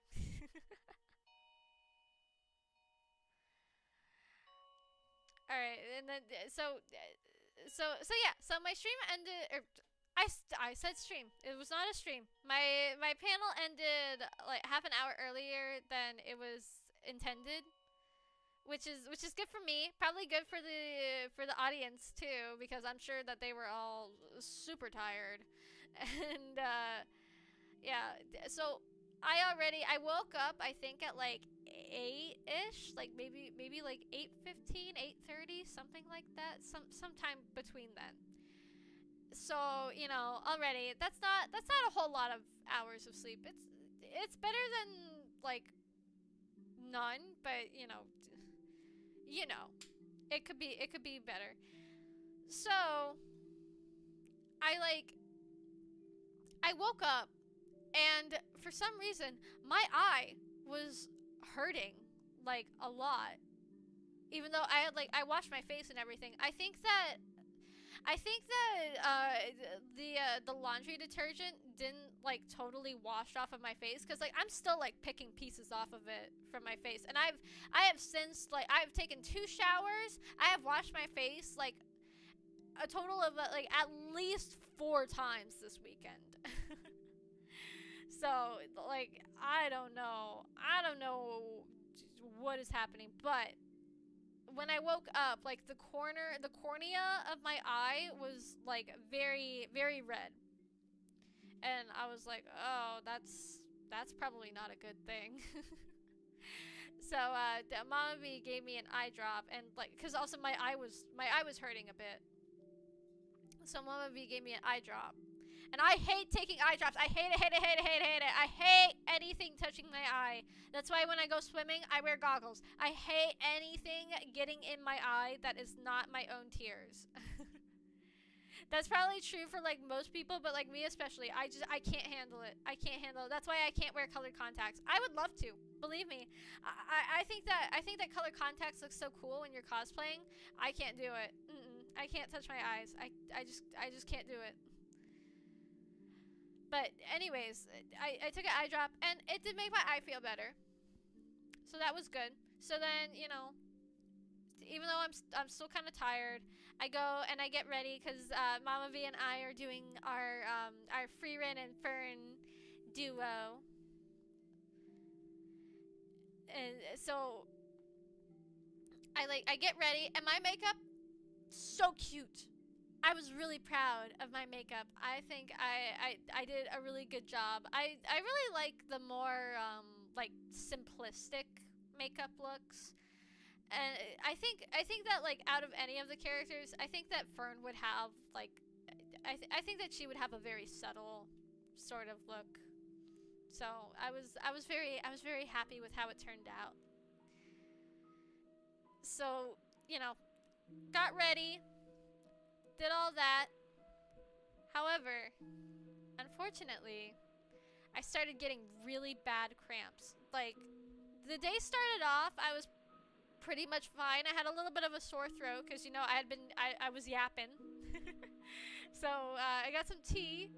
All right, and then so yeah, so my stream ended. I said stream. It was not a stream. My panel ended like half an hour earlier than it was intended, which is good for me. Probably good for the audience too, because I'm sure that they were all super tired, and yeah. So I woke up I think at like 8ish, like maybe like 8:15, 8:30, something like that. Sometime between then. So you know already that's not a whole lot of hours of sleep. It's better than like none, but you know, it could be better. So I woke up And for some reason, my eye was hurting like a lot. Even though I washed my face and everything. I think that the laundry detergent didn't like totally wash off of my face, because like I'm still like picking pieces off of it from my face, and I have since, like, I've taken 2 showers. I have washed my face like a total of like at least 4 times this weekend. So like I don't know what is happening, but when I woke up, like the cornea of my eye was like very, very red, and I was like, oh, that's probably not a good thing. So Mama V gave me an eye drop, and like, cause also my eye was hurting a bit, so Mama V gave me an eye drop. And I hate taking eye drops. I hate it, hate it, hate it, hate it, hate it. I hate anything touching my eye. That's why when I go swimming, I wear goggles. I hate anything getting in my eye that is not my own tears. That's probably true for like most people, but like me especially, I can't handle it. I can't handle it. That's why I can't wear colored contacts. I would love to, believe me. I think that colored contacts look so cool when you're cosplaying. I can't do it. I can't touch my eyes. I just can't do it. But anyways, I took an eye drop, and it did make my eye feel better. So that was good. So then, you know, even though I'm still kind of tired, I go and I get ready, because Mama V and I are doing our Free Ren and Fern duo. And so I get ready, and my makeup, so cute. I was really proud of my makeup. I think I did a really good job. I really like the more like simplistic makeup looks. And I think that like out of any of the characters, I think that Fern would have like I think that she would have a very subtle sort of look. So I was very happy with how it turned out. So, you know, got ready, did all that. However, unfortunately, I started getting really bad cramps. Like, the day started off, I was pretty much fine. I had a little bit of a sore throat because, you know, I was yapping. So I got some tea,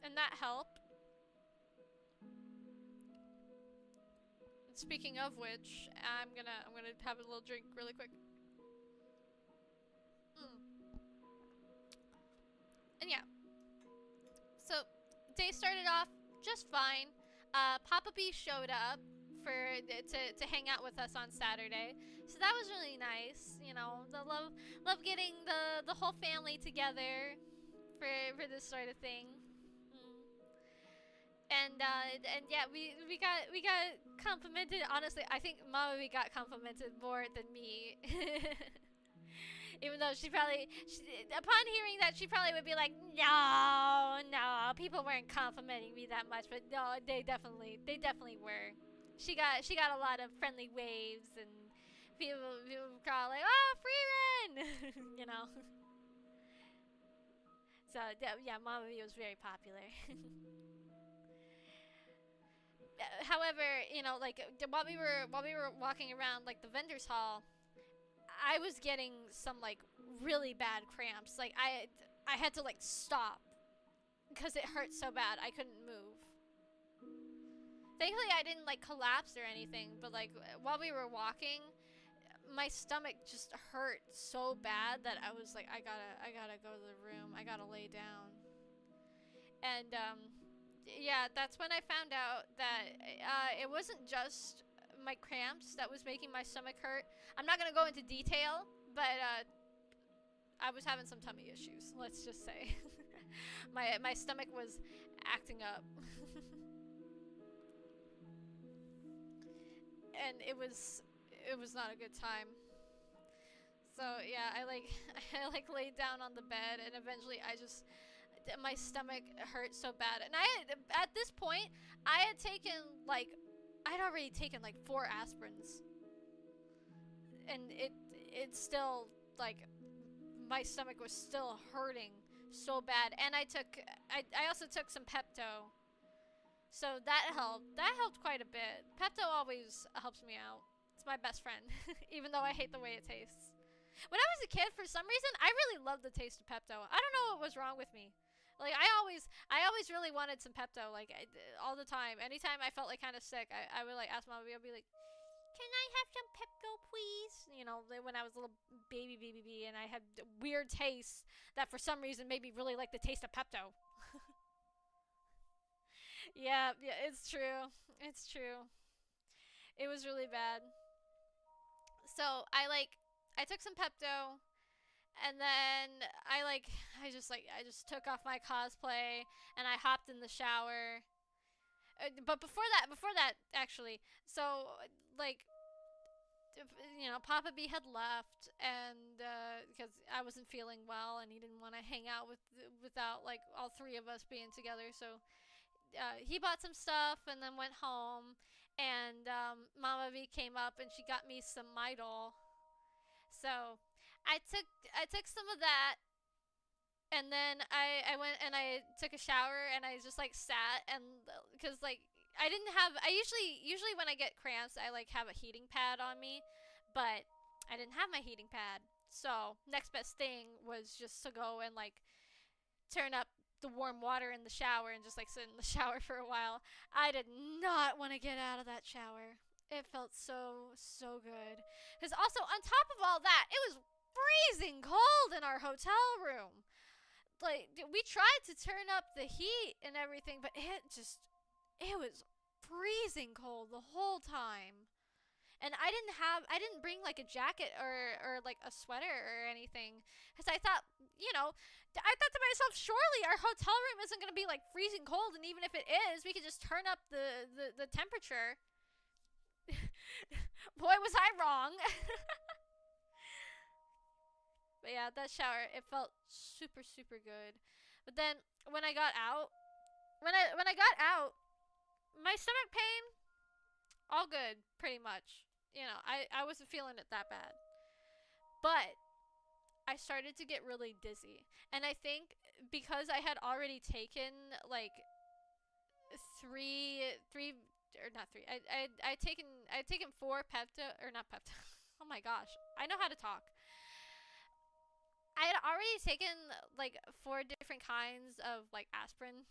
and that helped. Speaking of which, I'm gonna have a little drink really quick. And yeah, so day started off just fine. Papa B showed up to hang out with us on Saturday, so that was really nice. You know, the love getting the whole family together for this sort of thing. And yeah, we got complimented. Honestly, I think Mama V got complimented more than me. Even though upon hearing that, she probably would be like, no, people weren't complimenting me that much, but no, they definitely were. She got a lot of friendly waves, and people call like, oh, Free Ren, you know. So yeah, Mama V was very popular. However, you know, like while we were walking around like the vendors hall, I was getting some like really bad cramps. Like I had to like stop because it hurt so bad I couldn't move. Thankfully I didn't like collapse or anything, but like while we were walking, my stomach just hurt so bad that I was like, I gotta go to the room. I gotta lay down. And yeah, that's when I found out that it wasn't just my cramps that was making my stomach hurt. I'm not gonna go into detail, but I was having some tummy issues, let's just say. my stomach was acting up. And it was not a good time. So yeah, I laid down on the bed, and eventually my stomach hurt so bad. And at this point, I'd already taken like 4 aspirins. And it still, like, my stomach was still hurting so bad. And I also took some Pepto. So that helped. That helped quite a bit. Pepto always helps me out. It's my best friend, even though I hate the way it tastes. When I was a kid, for some reason, I really loved the taste of Pepto. I don't know what was wrong with me. Like I always really wanted some Pepto. Like all the time. Anytime I felt like kind of sick, I would like ask mom. I'd be like, "Can I have some Pepto, please?" You know, when I was a little baby, and I had weird tastes that for some reason made me really like the taste of Pepto. Yeah, it's true. It's true. It was really bad. So I took some Pepto, and then I just took off my cosplay and I hopped in the shower. But before that actually, so like Papa B had left, and because I wasn't feeling well, and he didn't want to hang out without like all three of us being together. So he bought some stuff and then went home, and Mama V came up and she got me some Midol. So I took some of that, and then I went and I took a shower, and I just like sat, and because like I didn't have I usually when I get cramps I like have a heating pad on me, but I didn't have my heating pad. So next best thing was just to go and like turn up the warm water in the shower and just like sit in the shower for a while. I did not want to get out of that shower. It felt so good. Because also on top of all that, it was freezing cold in our hotel room. Like we tried to turn up the heat and everything, but it was freezing cold the whole time. And I didn't bring like a jacket or like a sweater or anything, because I thought, I thought to myself, surely our hotel room isn't going to be like freezing cold, and even if it is, we could just turn up the temperature. Boy, was I wrong. But yeah, that shower, it felt super good. But then when I got out, when I got out, my stomach pain, all good, pretty much. I wasn't feeling it that bad. But I started to get really dizzy. And I think because I had already taken like three or not three. I'd taken four Pepto, or not Pepto. Oh my gosh. I know how to talk. I had already taken like four different kinds of like aspirin.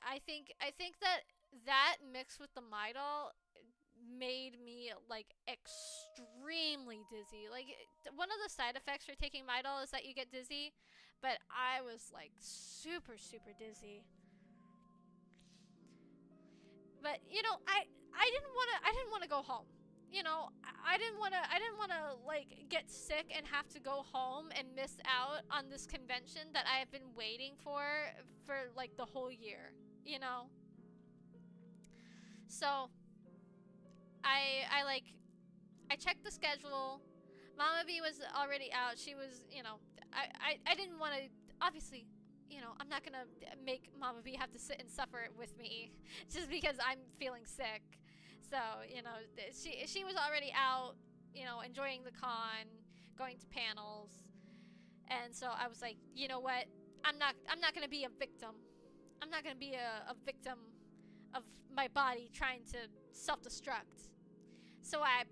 I think that mixed with the Midol made me like extremely dizzy. Like one of the side effects for taking Midol is that you get dizzy, but I was like super dizzy. But I didn't want to go home. I didn't want to like get sick and have to go home and miss out on this convention that I have been waiting for like the whole year, you know. So, I checked the schedule. Mama V was already out. She was, I didn't want to, obviously, I'm not gonna make Mama V have to sit and suffer with me just because I'm feeling sick. So, she was already out, enjoying the con, going to panels. And so I was like, you know what? I'm not gonna be a victim. I'm not gonna be a victim of my body trying to self-destruct. So I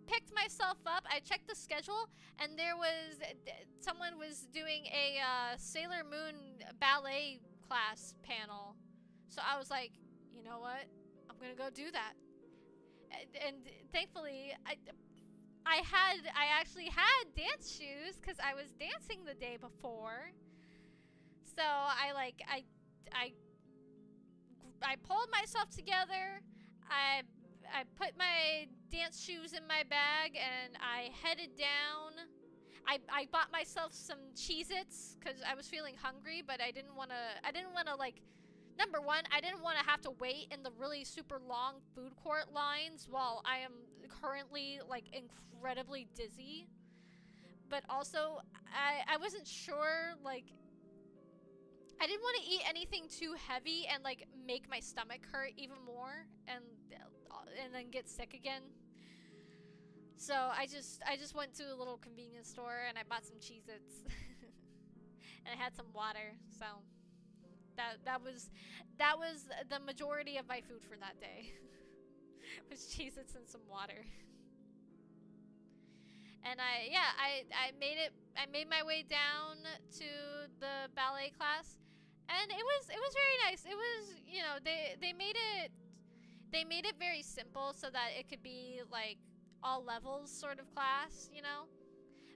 picked myself up. I checked the schedule, and there was someone was doing a Sailor Moon ballet class panel. So I was like, you know what? I'm gonna go do that. And thankfully, I actually had dance shoes because I was dancing the day before. So I pulled myself together. I put my dance shoes in my bag and I headed down. I bought myself some Cheez-Its because I was feeling hungry, but I didn't want to like, number one, I didn't want to have to wait in the really super long food court lines while I am currently like incredibly dizzy. But also, I wasn't sure, like, I didn't want to eat anything too heavy and like make my stomach hurt even more and then get sick again. So I just went to a little convenience store and I bought some Cheez-Its. and I had some water. So that was the majority of my food for that day. Was Cheez-Its and some water. And I made my way down to the ballet class, and it was very nice. It was, they made it very simple so that it could be like all levels sort of class,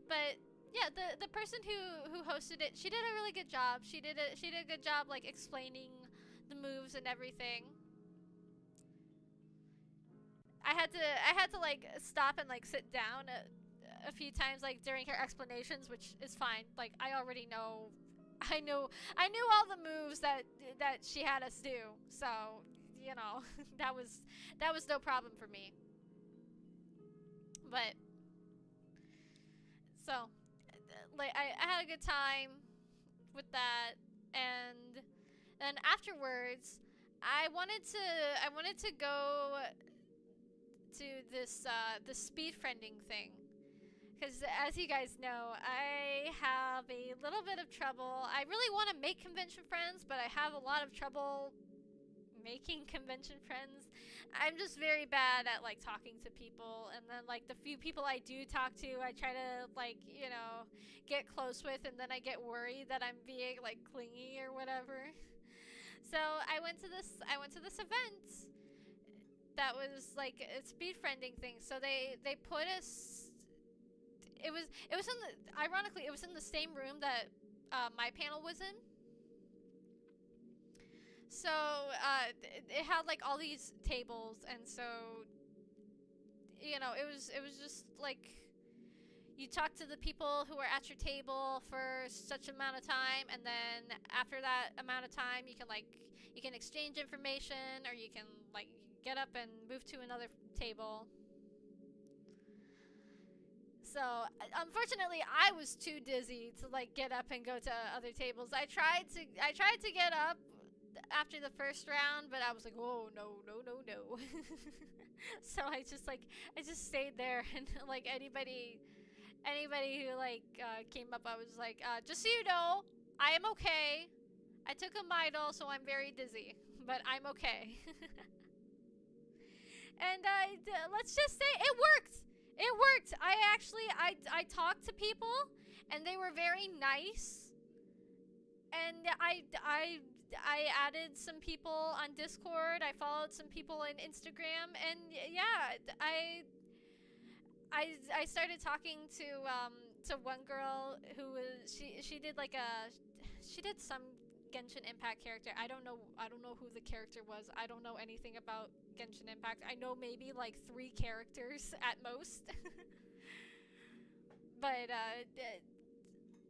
But yeah, the person who hosted it, she did a really good job. She did a good job like explaining the moves and everything. I had to like stop and like sit down a few times like during her explanations, which is fine. Like I already know, I knew all the moves that she had us do. So that was no problem for me. But so like I had a good time with that, and then afterwards I wanted to go to this the speed friending thing, because as you guys know, I have a little bit of trouble. I really want to make convention friends, but I have a lot of trouble making convention friends. I'm just very bad at like talking to people, and then like the few people I do talk to, I try to like, get close with, and then I get worried that I'm being like clingy or whatever. So I went to this event that was like a speed friending thing. So they put us. It was in the ironically it was in the same room that my panel was in. So it had like all these tables, and so it was just like you talk to the people who are at your table for such amount of time, and then after that amount of time you can exchange information, or you can like get up and move to another table. So unfortunately I was too dizzy to like get up and go to other tables. I tried to get up after the first round, but I was like, "Oh, no, no, no, no." So I just stayed there, and like anybody who like came up, I was like, just so you know, I am okay. I took a Midol, so I'm very dizzy, but I'm okay. And let's just say it worked. It worked. I talked to people, and they were very nice. And I added some people on Discord. I followed some people on Instagram, and yeah, I started talking to one girl who was she did like she did some Genshin Impact character. I don't know who the character was. I don't know anything about Genshin Impact. I know maybe like 3 characters at most. But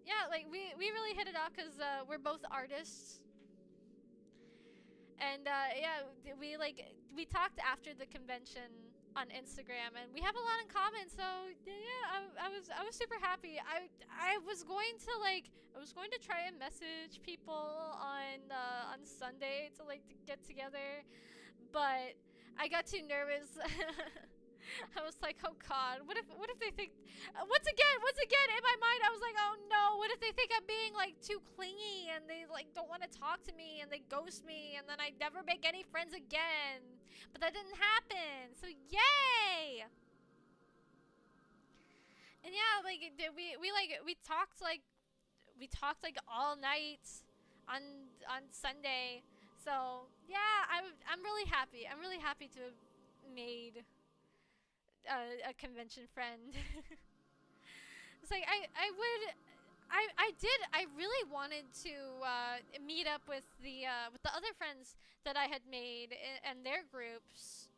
yeah, like we really hit it off because we're both artists, and yeah, we talked after the convention on Instagram, and we have a lot in common. So yeah, I was super happy. I was going to try and message people on Sunday to like to get together, but I got too nervous. I was like, oh god, what if they think once again in my mind I was like, oh no, what if they think I'm being like too clingy, and they like don't want to talk to me, and they ghost me, and then I never make any friends again. But that didn't happen. So yay. And yeah, like we talked like all night on Sunday. So yeah, I'm really happy. I'm really happy to have made a convention friend. It's like I really wanted to meet up with the other friends that I had made and their groups,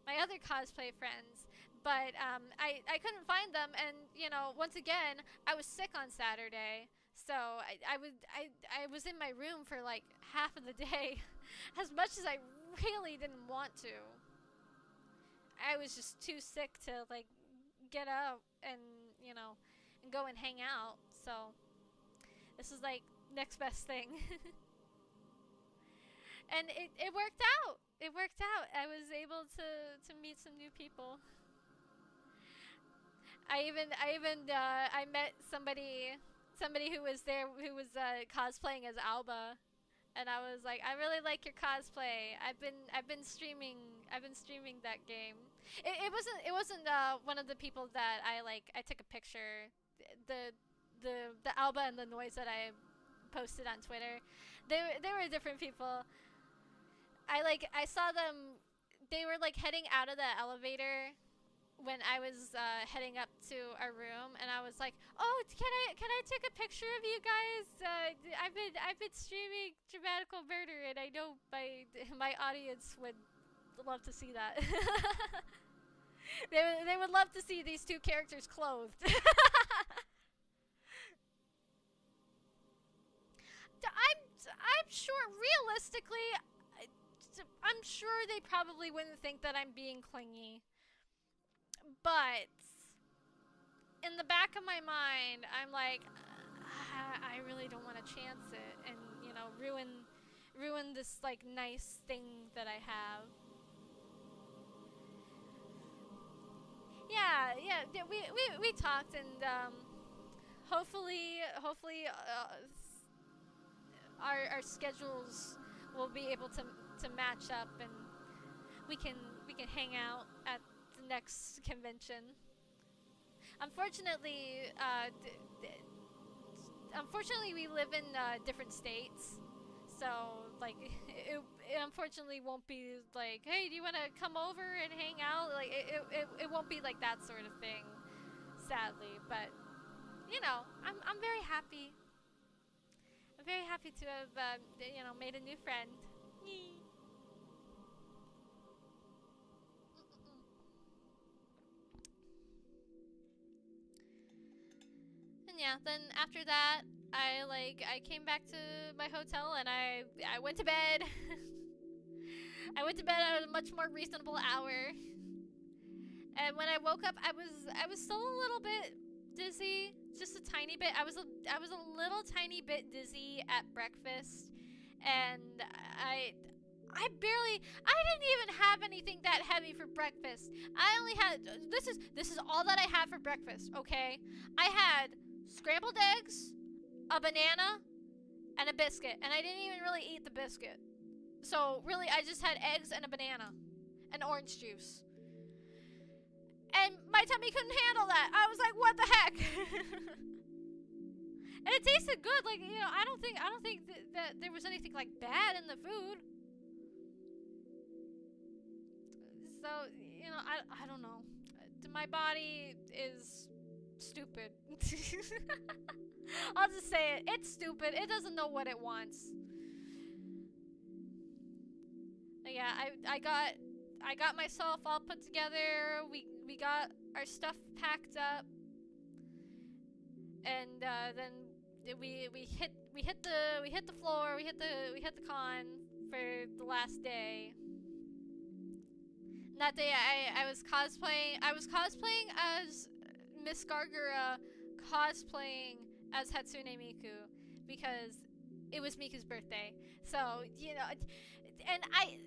my other cosplay friends, but I couldn't find them, and once again I was sick on Saturday, so I was in my room for like half of the day, as much as I really didn't want to. I was just too sick to like get out and and go and hang out. So this is like next best thing. And it worked out. It worked out. I was able to meet some new people. I met somebody who was there who was cosplaying as Alba, and I was like, I really like your cosplay. I've been streaming that game. It wasn't one of the people that I took a picture. The the Alba and the noise that I posted on Twitter. They were different people. I saw them. They were like heading out of the elevator when I was heading up to our room, and I was like, "Oh, can I take a picture of you guys? I've been streaming Dramatical Murder, and I know my audience would love to see that. They would love to see these two characters clothed." I'm sure realistically, I'm sure they probably wouldn't think that I'm being clingy. But in the back of my mind, I'm like, I really don't want to chance it and, ruin this like nice thing that I have. Yeah, we talked, and hopefully our schedules will be able to match up, and we can hang out at the next convention. Unfortunately, we live in different states, so like it unfortunately won't be like, hey, do you want to come over and hang out? Like it won't be like that sort of thing, sadly. But I'm very happy. I'm very happy to have made a new friend. And yeah, then after that, I came back to my hotel, and I went to bed. I went to bed at a much more reasonable hour. And when I woke up, I was still a little bit dizzy, just a tiny bit. I was a little tiny bit dizzy at breakfast, and I didn't even have anything that heavy for breakfast. I only had this is all that I had for breakfast, okay? I had scrambled eggs, a banana, and a biscuit, and I didn't even really eat the biscuit. So really, I just had eggs and a banana and orange juice. And my tummy couldn't handle that. I was like, what the heck? And it tasted good. Like, I don't think that there was anything like bad in the food. So, I don't know. My body is stupid. I'll just say it. It's stupid. It doesn't know what it wants. But yeah, I got myself all put together. We got our stuff packed up, and then we hit the floor. We hit the con for the last day. That day I was cosplaying. I was cosplaying as Miss Gargura, cosplaying as Hatsune Miku, because it was Miku's birthday. So and I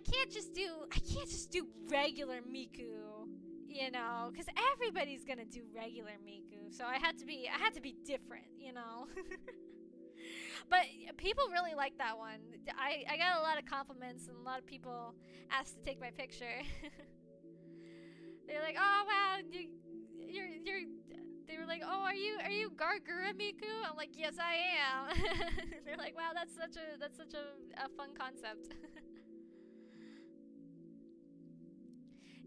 can't just do regular Miku, because everybody's gonna do regular Miku. So I had to be different, But people really liked that one. I got a lot of compliments, and a lot of people asked to take my picture. They're like, "Oh wow, you're." They were like, "Oh, are you Gargura Miku?" I'm like, "Yes, I am." They're like, "Wow, that's such a fun concept."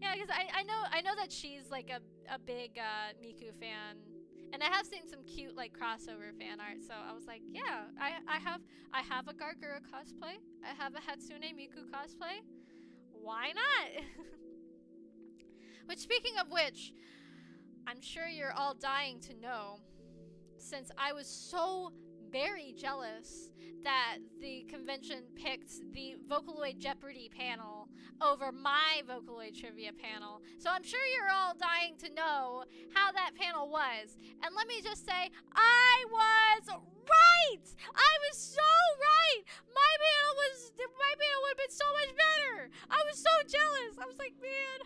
Yeah, because I know that she's like a big Miku fan, and I have seen some cute like crossover fan art. So I was like, yeah, I have a Gargura cosplay. I have a Hatsune Miku cosplay. Why not? Which, speaking of which, I'm sure you're all dying to know, since I was so very jealous that the convention picked the Vocaloid Jeopardy panel over my Vocaloid Trivia panel. So I'm sure you're all dying to know how that panel was. And let me just say, I was right! I was so right! My panel would have been so much better! I was so jealous! I was like, man.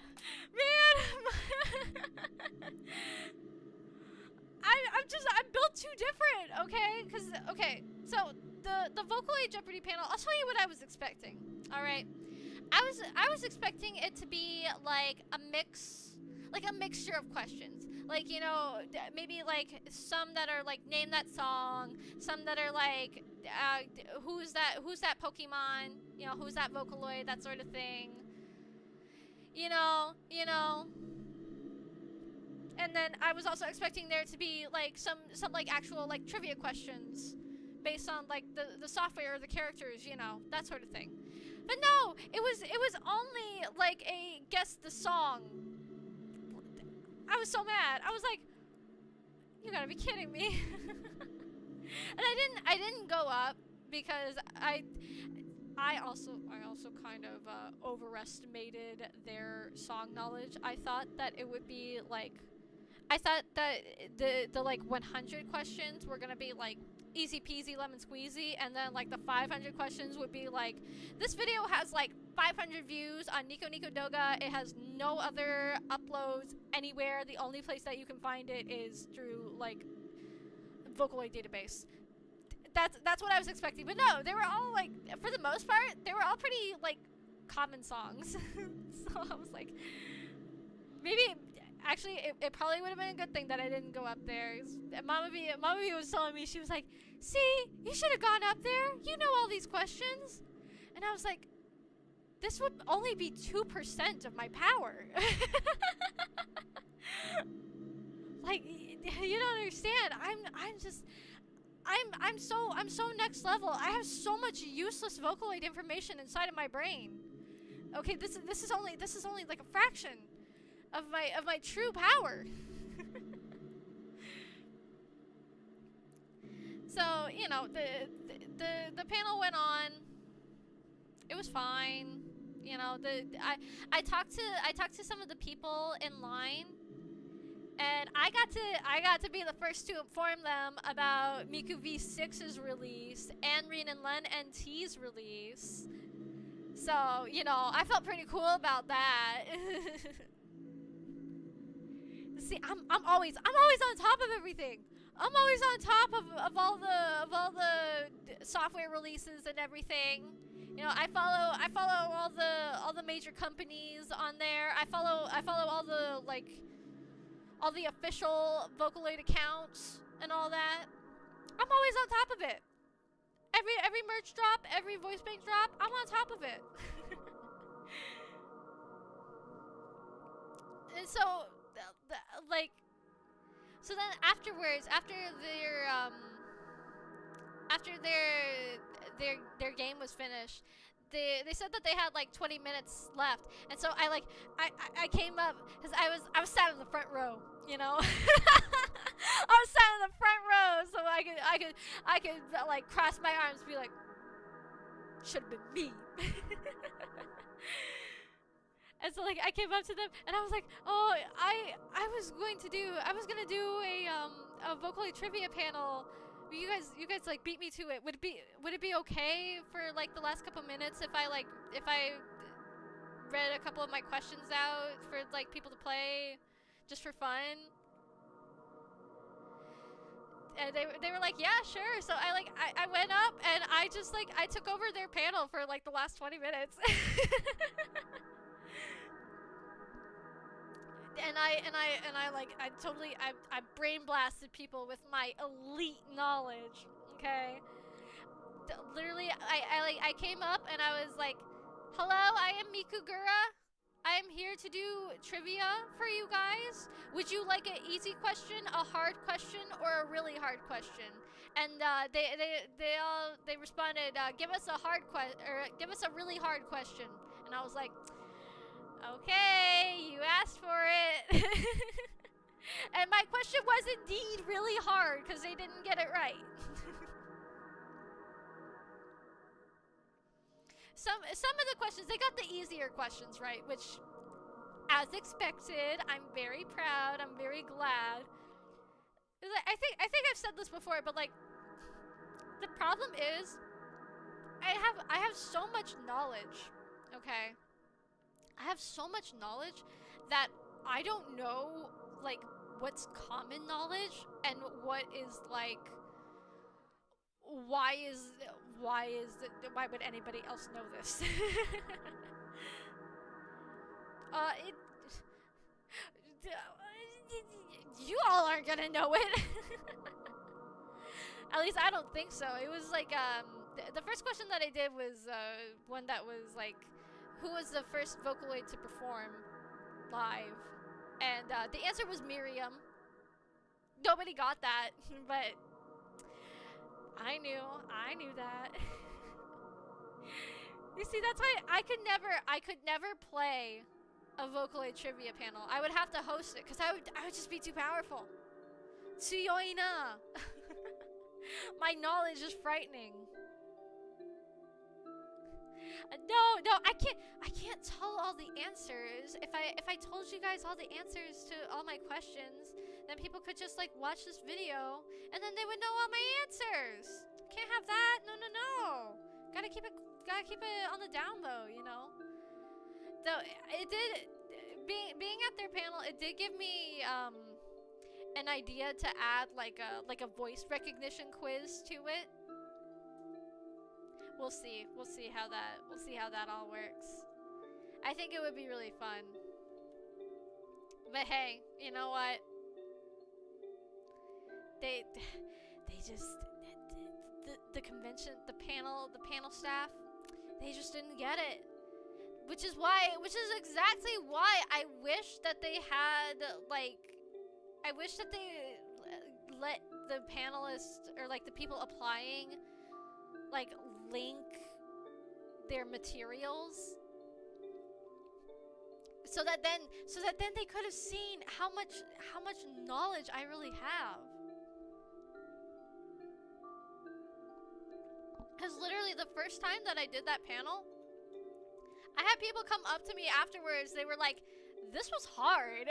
I'm built too different. the Vocaloid Jeopardy panel, I'll tell you what I was expecting. All right, I was expecting it to be like a mixture of questions. Like, you know, maybe like some that are like name that song, some that are like who's that Pokemon, you know, who's that Vocaloid, that sort of thing. You know. And then I was also expecting there to be like some like actual like trivia questions based on like the software or the characters, you know, that sort of thing. But no, it was only like a guess the song. I was so mad. I was like, you gotta be kidding me. And I didn't go up because I also kind of overestimated their song knowledge. I thought that it would be like, I thought that the like 100 questions were gonna be like easy peasy lemon squeezy, and then like the 500 questions would be like, this video has like 500 views on Nico Nico Doga. It has no other uploads anywhere. The only place that you can find it is through like Vocaloid database. That's what I was expecting. But no, they were all like, for the most part, they were all pretty like common songs. So I was like, maybe actually it probably would have been a good thing that I didn't go up there. Mama B was telling me, she was like, see, you should have gone up there. You know all these questions. And I was like, this would only be 2% of my power. Like, you don't understand. I'm so next level. I have so much useless Vocaloid information inside of my brain. Okay, this is only like a fraction of my true power. So, you know, the panel went on. It was fine. You know, I talked to some of the people in line, and I got to be the first to inform them about Miku V6's release and Rin and Len NT's release. So, you know, I felt pretty cool about that. See, I'm always on top of everything. I'm always on top of all the software releases and everything. You know, I follow all the major companies on there. I follow all the official Vocaloid accounts and all that. I'm always on top of it. Every merch drop, every voice bank drop, I'm on top of it. And so, so then afterwards, after their game was finished, they said that they had like 20 minutes left, and so I came up because I was sat in the front row, you know. I was sat in the front row, so I could like cross my arms and be like, should have been me. And so like I came up to them and I was like, oh, I was gonna do a Vocaloid trivia panel. You guys like beat me to it. Would it be okay for like the last couple minutes if I read a couple of my questions out for like people to play just for fun? And they were like, yeah, sure. So I went up and I took over their panel for like the last 20 minutes. And I brain blasted people with my elite knowledge. Okay, literally I came up and I was like, hello, I am Mikugura. I am here to do trivia for you guys. Would you like an easy question, a hard question, or a really hard question? And they responded, give us a hard give us a really hard question. And I was like, okay, you asked for it. And my question was indeed really hard because they didn't get it right. Some of the questions, they got the easier questions right, which, as expected, I'm very proud. I'm very glad. I think I've said this before, but like, the problem is, I have so much knowledge. Okay, I have so much knowledge that I don't know like what's common knowledge and what is like why why would anybody else know this? It you all aren't gonna know it. At least I don't think so. It was like the first question that I did was one that was like, who was the first Vocaloid to perform live? And the answer was Miriam. Nobody got that, but I knew that. You see, that's why I could never play a Vocaloid trivia panel. I would have to host it because I would just be too powerful. Tsuyoi na. My knowledge is frightening. No, I can't tell all the answers. If I told you guys all the answers to all my questions, then people could just like watch this video and then they would know all my answers. Can't have that. No. Gotta keep it on the down low, you know. Though it did, being at their panel, it did give me an idea to add like a voice recognition quiz to it. We'll see how that all works. I think it would be really fun. But hey, you know what? They just the convention, the panel staff, they just didn't get it. Which is exactly why I wish that they had I wish that they let the panelists or like the people applying like link their materials so that then they could have seen how much knowledge I really have. Because literally the first time that I did that panel, I had people come up to me afterwards. They were like, "This was hard."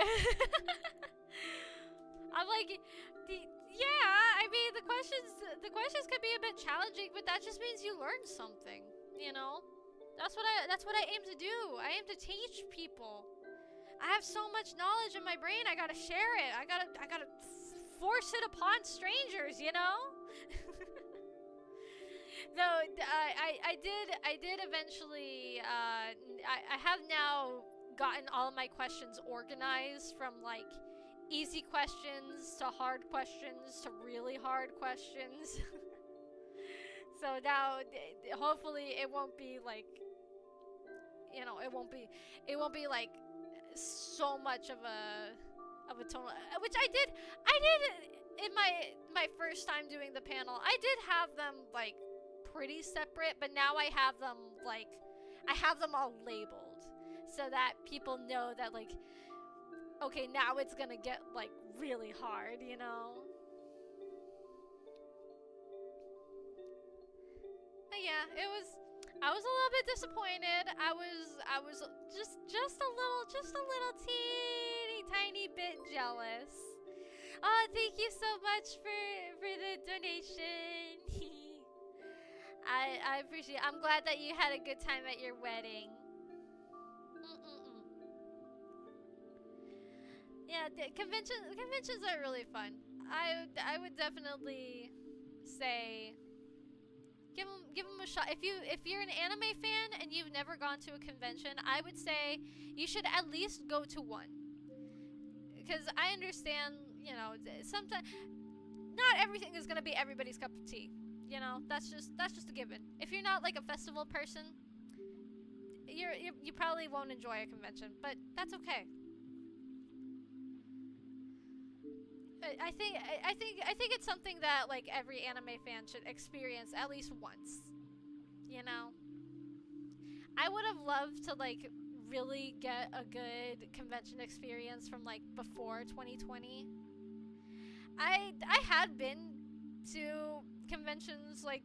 I'm like, yeah. I mean, the questions could be a bit challenging, but that just means you learned something. You know, that's what I aim to do. I aim to teach people. I have so much knowledge in my brain. I gotta share it. I gotta force it upon strangers. You know. Though I did eventually. I have now gotten all of my questions organized from like easy questions to hard questions to really hard questions. So now, hopefully, it won't be like, you know, it won't be like so much of a tonal. Which I did in my first time doing the panel. I did have them like pretty separate, but now I have them all labeled so that people know that like, okay, now it's gonna get like really hard, you know. But yeah, I was a little bit disappointed. I was just a little teeny tiny bit jealous. Oh, thank you so much for the donation. I appreciate it. I'm glad that you had a good time at your wedding. Yeah, conventions are really fun. I would definitely say give them a shot. If you're an anime fan and you've never gone to a convention, I would say you should at least go to one. Because I understand, you know, sometimes not everything is gonna be everybody's cup of tea. You know, that's just a given. If you're not like a festival person, you probably won't enjoy a convention, but that's okay. I think it's something that like every anime fan should experience at least once. You know, I would have loved to like really get a good convention experience from like before 2020. I had been to conventions like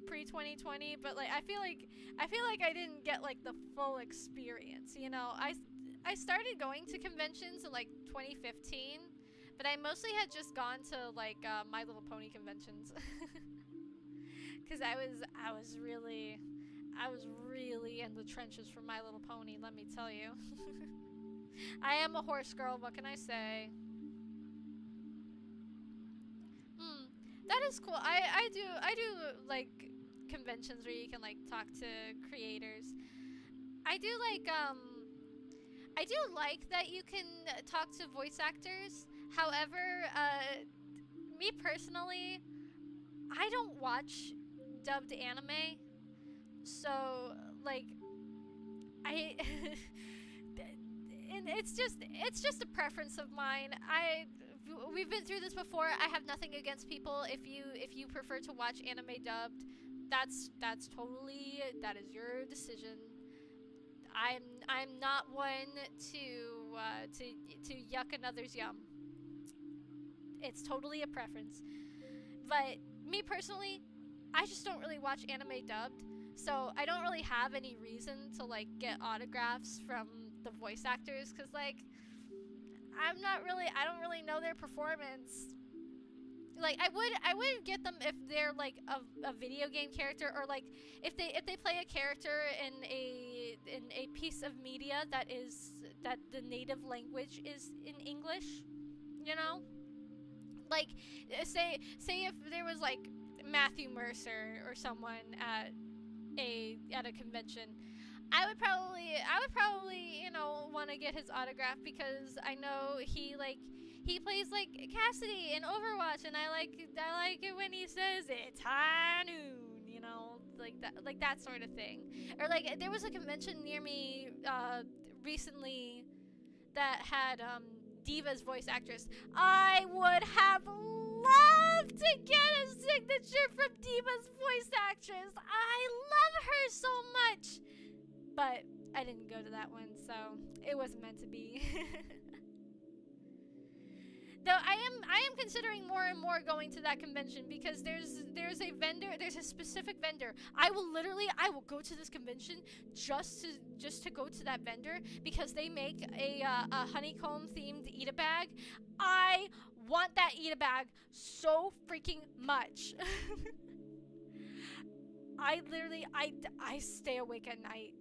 pre-2020, but like I feel like I didn't get like the full experience, you know. I started going to conventions in like 2015, but I mostly had just gone to like My Little Pony conventions. Cuz I was really in the trenches for My Little Pony, let me tell you. I am a horse girl, what can I say? That is cool. I do like conventions where you can like talk to creators. I do like I do like that you can talk to voice actors. However, me personally, I don't watch dubbed anime, so like I and it's just a preference of mine. We've been through this before. I have nothing against people if you prefer to watch anime dubbed. That's totally, that is your decision. I'm not one to yuck another's yum. It's totally a preference. But me personally, I just don't really watch anime dubbed, so I don't really have any reason to like get autographs from the voice actors, cuz like I don't really know their performance. Like I would get them if they're like a video game character, or like if they play a character in a piece of media that the native language is in English, you know? Like say if there was like Matthew Mercer or someone at a convention, I would probably want to get his autograph, because I know he plays like Cassidy in Overwatch, and I like it when he says it's high noon, like that sort of thing. Or like there was a convention near me recently that had Diva's voice actress. I would have loved to get a signature from Diva's voice actress. I love her so much. But I didn't go to that one, so it wasn't meant to be. Though I am considering more and more going to that convention, because there's a specific vendor. I will go to this convention just to go to that vendor, because they make a honeycomb themed Eat-A bag. I want that Eat-A bag so freaking much. I stay awake at night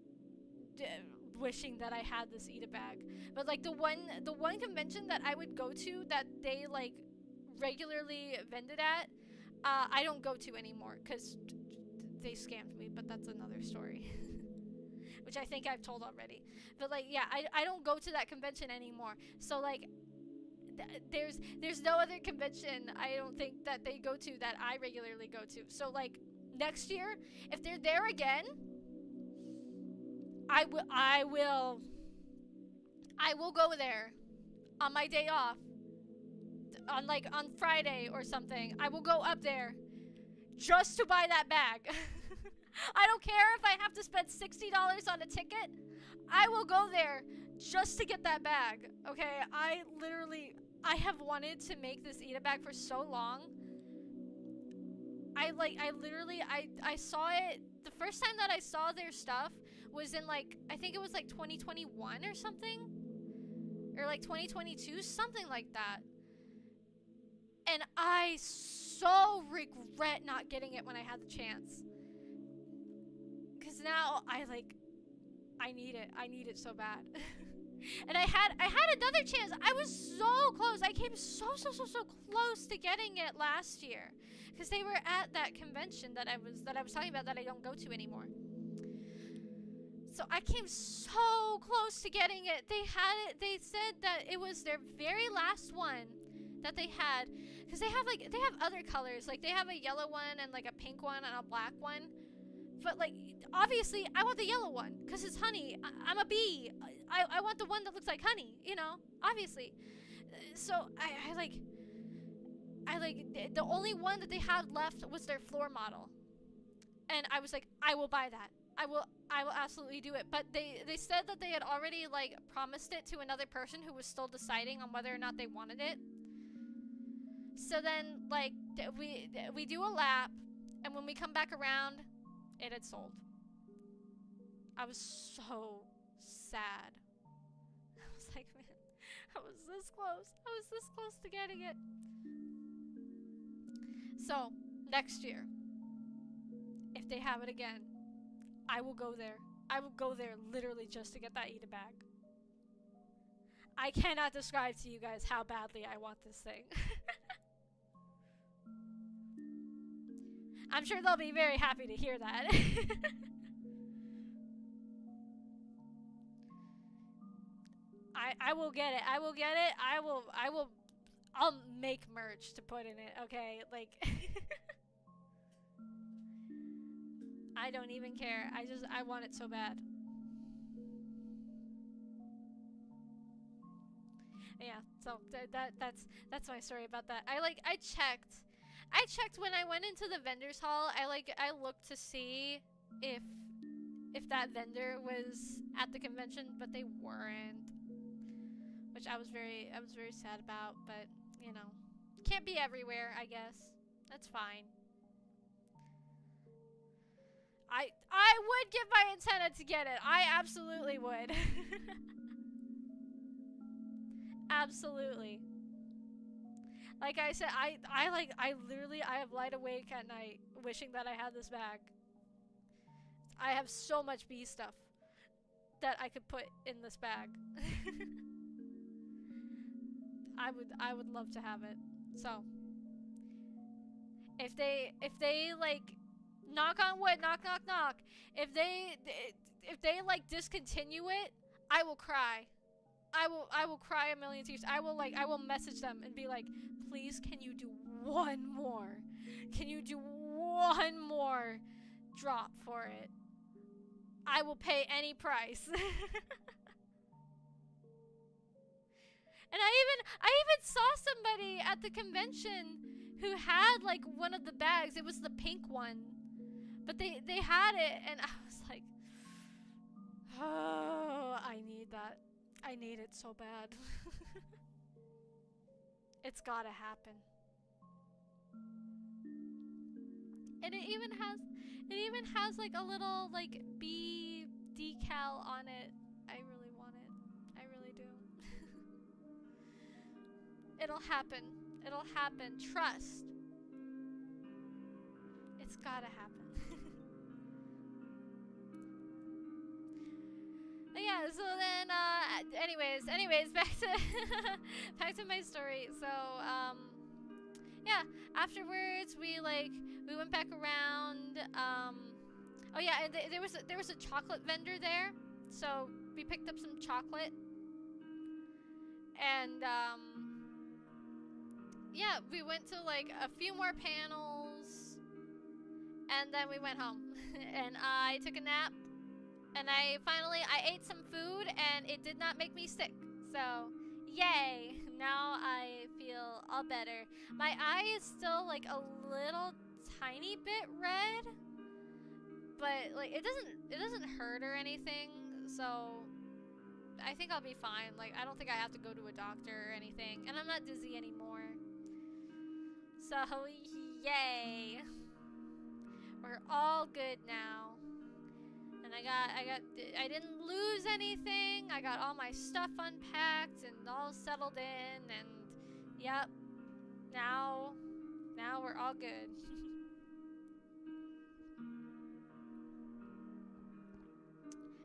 wishing that I had this Eat-A bag. But like the one convention that I would go to that they like regularly vended at, I don't go to anymore because they scammed me, but that's another story. Which I think I've told already. But like, yeah, I don't go to that convention anymore. So like there's no other convention I don't think that they go to that I regularly go to. So like next year, if they're there again, I will go there on my day off, on Friday or something. I will go up there just to buy that bag. I don't care if I have to spend $60 on a ticket. I will go there just to get that bag. Okay, I have wanted to make this Eat-A bag for so long. I saw it the first time that I saw their stuff was in like, I think it was like 2021 or something, or like 2022, something like that. And I so regret not getting it when I had the chance, because now I need it so bad. And I had another chance. I was so close. I came so close to getting it last year, because they were at that convention that I was talking about that I don't go to anymore. So I came so close to getting it. They had it. They said that it was their very last one that they had, because they have other colors. Like they have a yellow one and like a pink one and a black one. But like, obviously, I want the yellow one because it's honey. I'm a bee. I want the one that looks like honey. Obviously. So the only one that they had left was their floor model, and I was like, I will buy that. I will absolutely do it. But they said that they had already like promised it to another person who was still deciding on whether or not they wanted it. So then like we do a lap, and when we come back around, it had sold. I was so sad. I was like, man, I was this close. I was this close to getting it. So, next year, if they have it again, I will go there. I will go there literally just to get that Eat-A bag. I cannot describe to you guys how badly I want this thing. I'm sure they'll be very happy to hear that. I will get it. I will get it. I'll make merch to put in it, okay? Like, I don't even care. I want it so bad. Yeah, so that's my story about that. I checked when I went into the vendor's hall. I looked to see if that vendor was at the convention, but they weren't. Which I was very sad about, but you know, can't be everywhere, I guess. That's fine. I would give my antenna to get it. I absolutely would. Absolutely. Like I said, I have lied awake at night wishing that I had this bag. I have so much bee stuff that I could put in this bag. I would love to have it. So if they like, knock on wood, knock, if they like discontinue it, I will cry. I will cry a million tears. I will message them and be like, please, can you do one more? Can you do one more drop for it? I will pay any price. And I even saw somebody at the convention who had like one of the bags. It was the pink one. But they had it, and I was like, oh, I need that. I need it so bad. It's gotta happen. And it even has like a little like bee decal on it. I really want it. I really do. It'll happen. It'll happen. Trust. It's gotta happen. Yeah, so then, anyways, back to my story. So, yeah, afterwards, we went back around, oh yeah, and there was a chocolate vendor there, so we picked up some chocolate, and, yeah, we went to, like, a few more panels, and then we went home, and I took a nap. And I ate some food, and it did not make me sick. So, yay! Now I feel all better. My eye is still like a little tiny bit red, but like it doesn't hurt or anything. So, I think I'll be fine. Like I don't think I have to go to a doctor or anything, and I'm not dizzy anymore. So, yay! We're all good now. And I didn't lose anything. I got all my stuff unpacked and all settled in, and yep, now we're all good.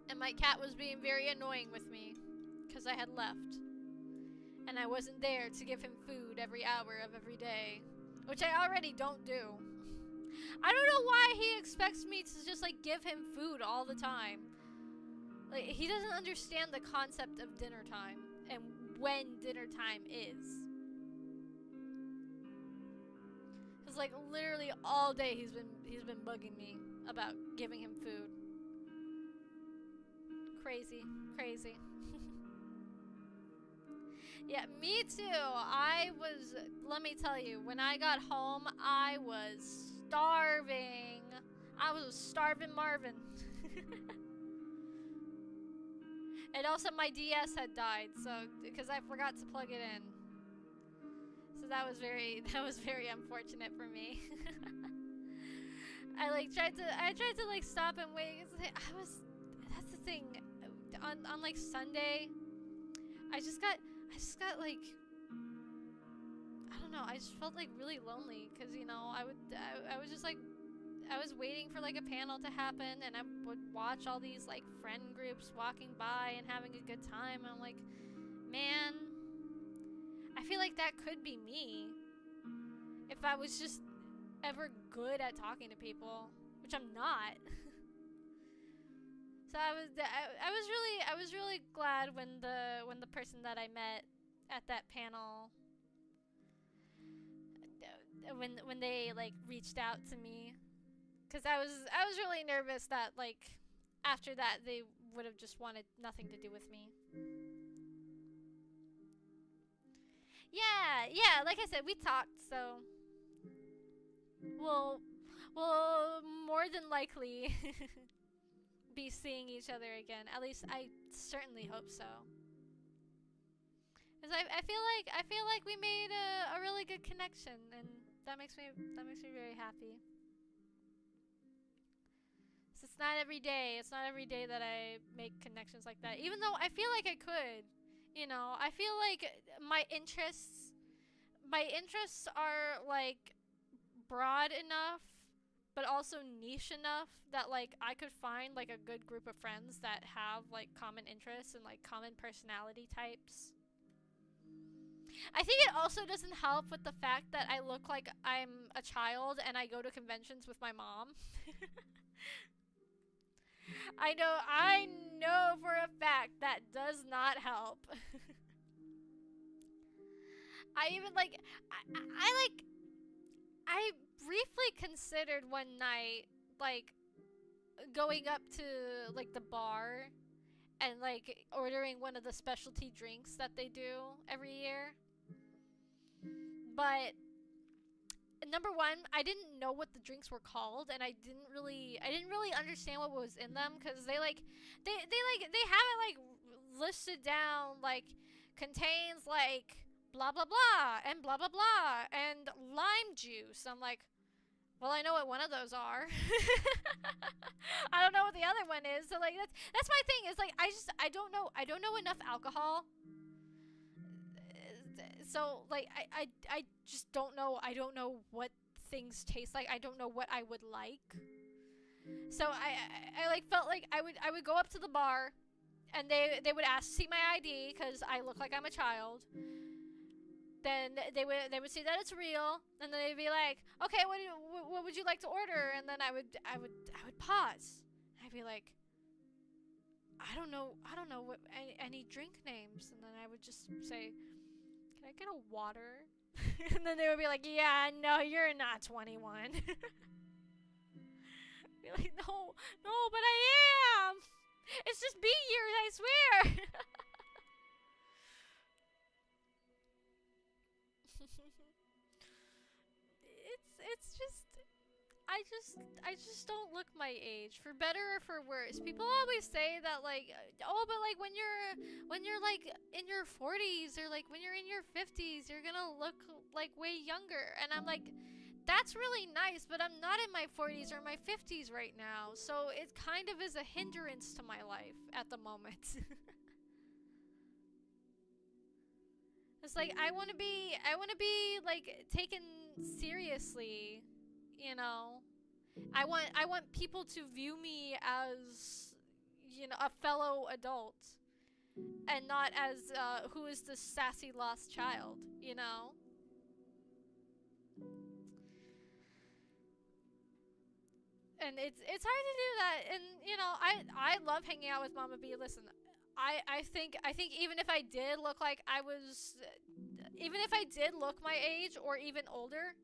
And my cat was being very annoying with me because I had left, and I wasn't there to give him food every hour of every day, which I already don't do. I don't know why he expects me to just like give him food all the time. Like he doesn't understand the concept of dinner time and when dinner time is. Cause like literally all day he's been bugging me about giving him food. Crazy. Yeah, me too. Let me tell you, when I got home, I was starving. I was a starving Marvin. And also my DS had died, so because I forgot to plug it in. So that was very unfortunate for me. I tried to like stop and wait. That's the thing. On like Sunday, I just got like, I don't know, I just felt like really lonely because, you know, I was just like, I was waiting for like a panel to happen, and I would watch all these like friend groups walking by and having a good time, and I'm like, man, I feel like that could be me if I was just ever good at talking to people, which I'm not. So I was really glad when the person that I met at that panel, when they like reached out to me, because I was really nervous that like after that they would have just wanted nothing to do with me. Yeah, like I said, we talked, so we'll we'll more than likely be seeing each other again. At least I certainly hope so. Cause I feel like we made a really good connection, and that makes me very happy. So it's not every day. It's not every day that I make connections like that. Even though I feel like I could, you know, I feel like my interests are like broad enough but also niche enough that like I could find like a good group of friends that have like common interests and like common personality types. I think it also doesn't help with the fact that I look like I'm a child and I go to conventions with my mom. I know for a fact that does not help. I even like I briefly considered one night like going up to like the bar and like ordering one of the specialty drinks that they do every year. But number one, I didn't know what the drinks were called, and I didn't really understand what was in them because they have it like listed down like contains like blah blah blah and blah blah blah and lime juice. I'm like, well, I know what one of those are. I don't know what the other one is. So like that's my thing. Is like I don't know enough alcohol. So like I just don't know. I don't know what things taste like. I don't know what I would like. So I like felt like I would go up to the bar, and they would ask see my ID because I look like I'm a child. Then they would see that it's real, and then they'd be like, okay, what would you like to order? And then I would pause. I'd be like, I don't know what any drink names, and then I would just say, can I get a water? And then they would be like, yeah, no, you're not 21. Be like, no, but I am. It's just B years, I swear. It's just I just don't look my age, for better or for worse. People always say that like, oh, but like when you're like in your 40s or like when you're in your 50s, you're gonna look like way younger. And I'm like, that's really nice, but I'm not in my 40s or my 50s right now, so it kind of is a hindrance to my life at the moment. It's like I want to be like taken seriously, you know. I want people to view me as, you know, a fellow adult and not as who is this sassy lost child, you know. And it's hard to do that, and you know, I love hanging out with Mama B. Listen, I think even if I did look like I was, even if I did look my age or even older,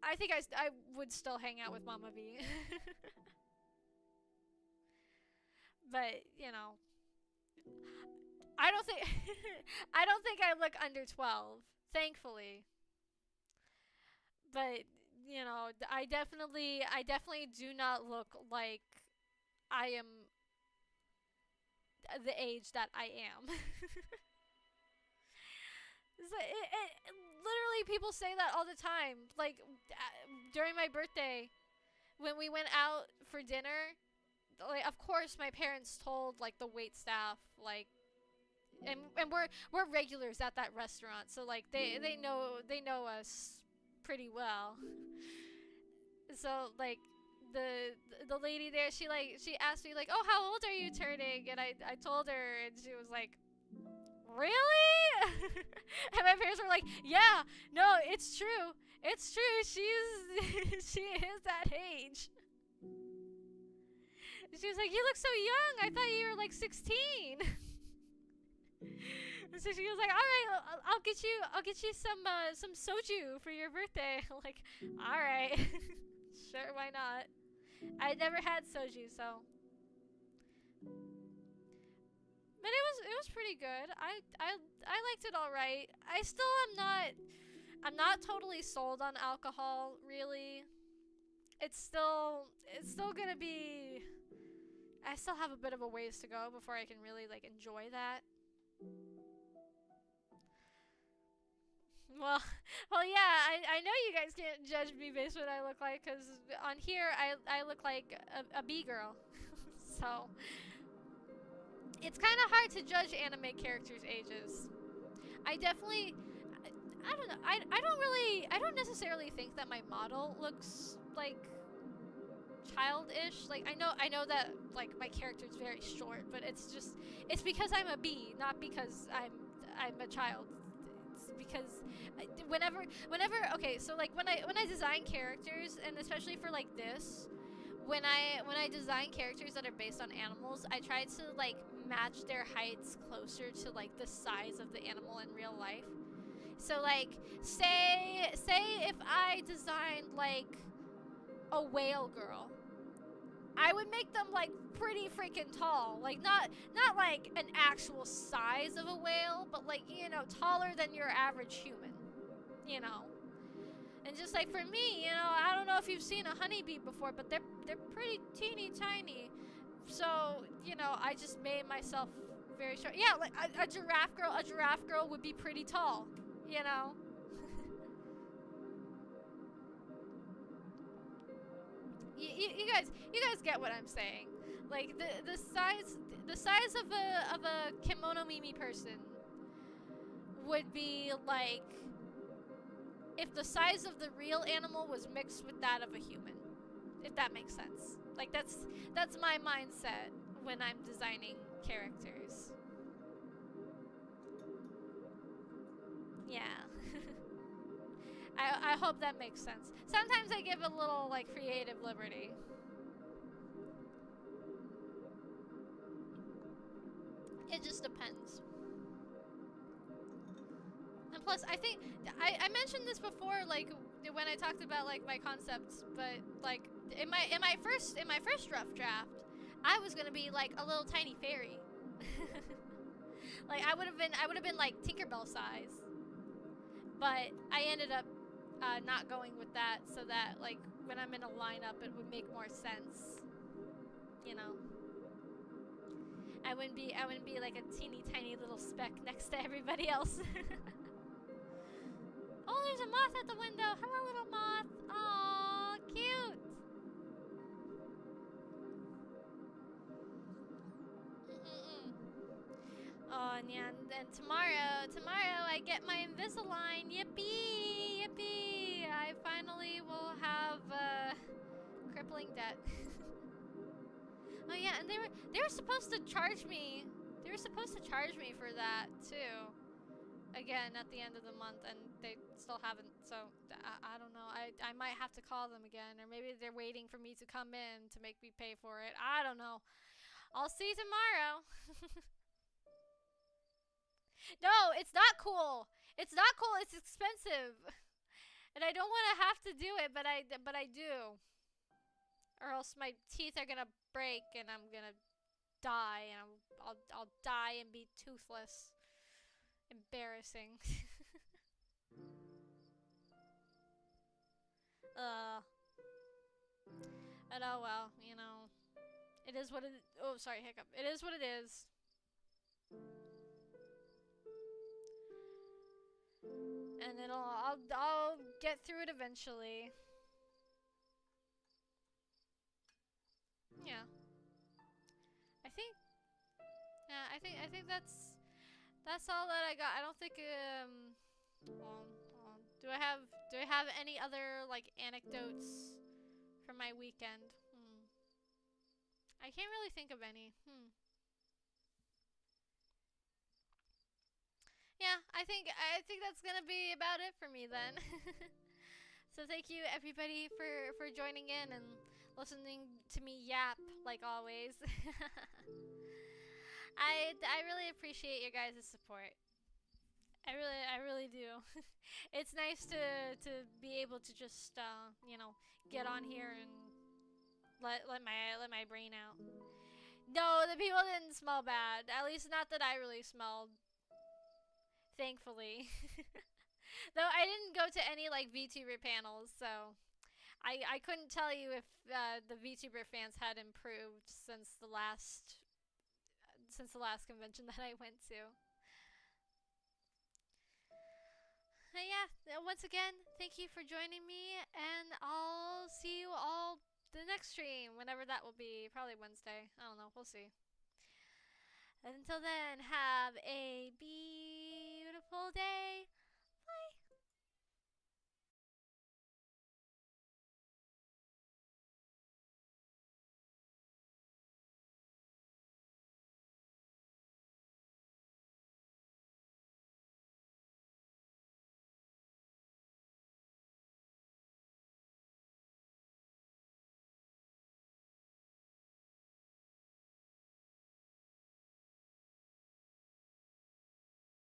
I think I would still hang out with Mama B. But you know, I don't think I don't think I look under 12, thankfully. But you know, I definitely do not look like I am the age that I am. Literally, people say that all the time. Like during my birthday, when we went out for dinner, like of course my parents told like the wait staff like, and we're regulars at that restaurant, so like they know us pretty well. So like the lady there, she asked me like, oh, how old are you turning? And I told her, and she was like, Really? And my parents were like, yeah, no, it's true. It's true. She is that age. She was like, you look so young. I thought you were like 16. And so she was like, all right, I'll get you some soju for your birthday. I'm like, all right, sure, why not? I never had soju, so. But it was pretty good. I liked it all right. I still am not. I'm not totally sold on alcohol, really. It's still gonna be. I still have a bit of a ways to go before I can really like enjoy that. Well, well, yeah. I know you guys can't judge me based on what I look like, because on here I look like a B girl. So it's kind of hard to judge anime characters' ages. I definitely, I don't know. I don't necessarily think that my model looks like childish. Like I know that like my character's very short, but it's because I'm a bee, not because I'm a child. It's because okay, so like when I design characters, and especially for like this, when I design characters that are based on animals, I try to like match their heights closer to like the size of the animal in real life. So like say if I designed like a whale girl, I would make them like pretty freaking tall. Like not like an actual size of a whale, but like, taller than your average human, you know. And just like for me, I don't know if you've seen a honeybee before, but they're pretty teeny tiny. So, I just made myself very short. Yeah, like a giraffe girl would be pretty tall, you know. You guys get what I'm saying. Like the size of a kimono mimi person would be like if the size of the real animal was mixed with that of a human. If that makes sense. Like that's my mindset when I'm designing characters. Yeah. I hope that makes sense. Sometimes I give a little like creative liberty. It just depends. And plus, I think I mentioned this before, like when I talked about like my concepts, but like in my first rough draft, I was gonna be like a little tiny fairy. Like I would have been like Tinkerbell size, but I ended up not going with that, so that like when I'm in a lineup, it would make more sense. You know, I wouldn't be like a teeny tiny little speck next to everybody else. Oh, there's a moth at the window. Hello, little moth. Aw, cute. Mm-mm-mm. Oh, and yeah, and then tomorrow I get my Invisalign. Yippee, yippee! I finally will have crippling debt. Oh yeah, and they were supposed to charge me. They were supposed to charge me for that too. Again at the end of the month, and they still haven't. So I don't know. I might have to call them again, or maybe they're waiting for me to come in to make me pay for it. I don't know. I'll see tomorrow. No, it's not cool. It's not cool. It's expensive, and I don't want to have to do it, but I do, or else my teeth are gonna break and I'm gonna die, and I'll die and be toothless. Embarrassing. uh, but oh well, it is what it. Oh, sorry, hiccup. It is what it is. And I'll get through it eventually. Yeah. I think I think that's all that I got. I don't think hold on. Do I have any other like anecdotes from my weekend? I can't really think of any. I think that's gonna be about it for me then. So thank you everybody for joining in and listening to me yap like always. I really appreciate your guys' support. I really do. It's nice to be able to just get on here and let my brain out. No, the people didn't smell bad. At least not that I really smelled. Thankfully. Though I didn't go to any like VTuber panels, so I couldn't tell you if the VTuber fans had improved since the last convention that I went to. Yeah, once again, thank you for joining me, and I'll see you all the next stream, whenever that will be. Probably Wednesday. I don't know. We'll see. Until then, have a beautiful day.